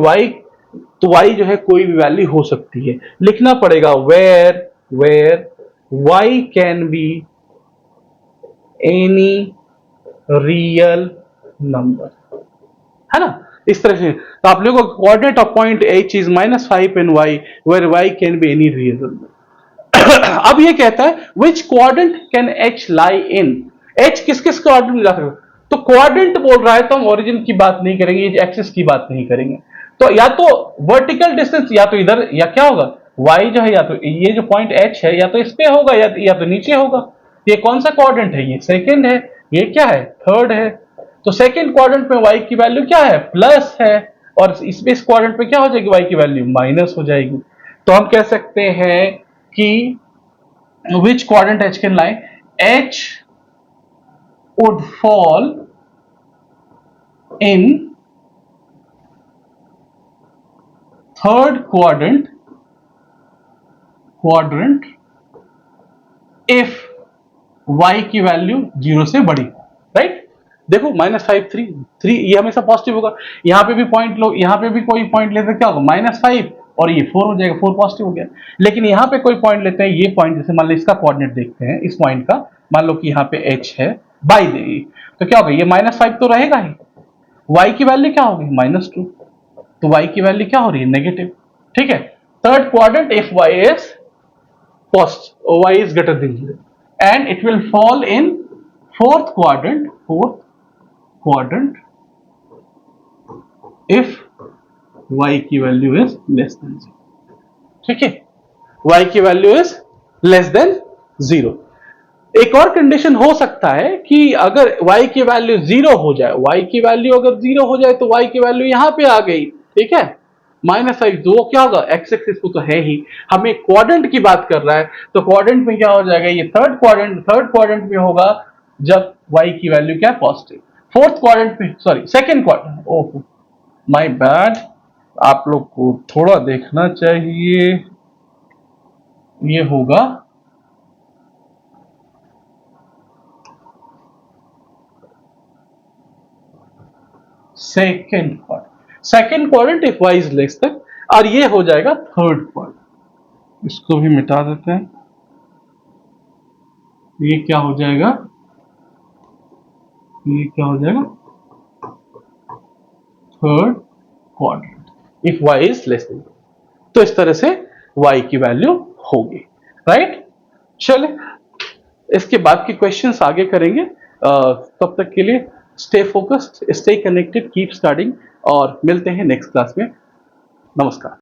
Speaker 1: y जो है कोई भी वैल्यू हो सकती है। लिखना पड़ेगा where y can be any real number, है ना। इस तरह से तो आप लोगों को coordinate of point h is -5 and y where y can be any real number. अब ये कहता है which quadrant can h lie in, h किस किस क्वाड्रेंट में जा सकता है, तो क्वाड्रेंट बोल रहा है तो हम ओरिजिन की बात नहीं करेंगे, एक्सिस की बात नहीं करेंगे। तो या तो वर्टिकल डिस्टेंस या तो इधर, या क्या होगा y जो है या तो ये जो पॉइंट h है या तो इस पे होगा या तो नीचे होगा। ये कौन सा क्वाड्रेंट है, ये सेकंड है, ये क्या है थर्ड है। तो सेकंड क्वाड्रेंट में y की वैल्यू क्या है प्लस है, और इस क्वाड्रेंट में क्या हो जाएगी y की वैल्यू माइनस हो जाएगी। तो हम कह सकते हैं कि which quadrant h can lie, h would fall in third quadrant if y की वैल्यू 0 से बड़ी, राइट। देखो -5 3 ये हमेशा पॉजिटिव होगा, यहां पे भी पॉइंट लो, यहां पे भी कोई पॉइंट लेते क्या होगा -5 और ये 4 हो जाएगा, 4 पॉजिटिव हो गया। लेकिन यहां पे कोई पॉइंट लेते हैं, ये पॉइंट जैसे मान लो इसका कोऑर्डिनेट देखते हैं, इस पॉइंट का मान लो कि यहां पे h है बाई देगी, तो क्या होगा ये -5 तो रहेगा ही, y की वैल्यू क्या होगी -2, तो y की वैल्यू क्या हो रही है नेगेटिव, ठीक है। Third quadrant if y is greater than 0 and it will fall in fourth quadrant if y की वैल्यू इज लेस देन 0, ठीक है, y की वैल्यू इज लेस देन 0। एक और कंडीशन हो सकता है कि अगर y की वैल्यू 0 हो जाए, y की वैल्यू अगर 0 हो जाए तो y की वैल्यू यहां पे आ गई, ठीक है, -5, तो वो क्या होगा एक्स एक्सिस को तो है ही, हमें क्वाड्रेंट की बात कर रहा है, तो क्वाड्रेंट में क्या हो जाएगा ये थर्ड क्वाड्रेंट में होगा जब y की वैल्यू क्या पॉजिटिव, फोर्थ क्वाड्रेंट में sorry second quadrant, oh my bad, आप लोग को थोड़ा देखना चाहिए, ये होगा second quadrant if y is less than, और ये हो जाएगा थर्ड क्वाड्रेंट। इसको भी मिटा देते हैं, ये क्या हो जाएगा, ये क्या हो जाएगा third quadrant if y is less than, तो इस तरह से y की वैल्यू होगी, राइट। चले इसके बाद के क्वेश्चंस आगे करेंगे, तब तक के लिए stay focused, stay connected, keep studying, और मिलते हैं नेक्स्ट क्लास में। नमस्कार।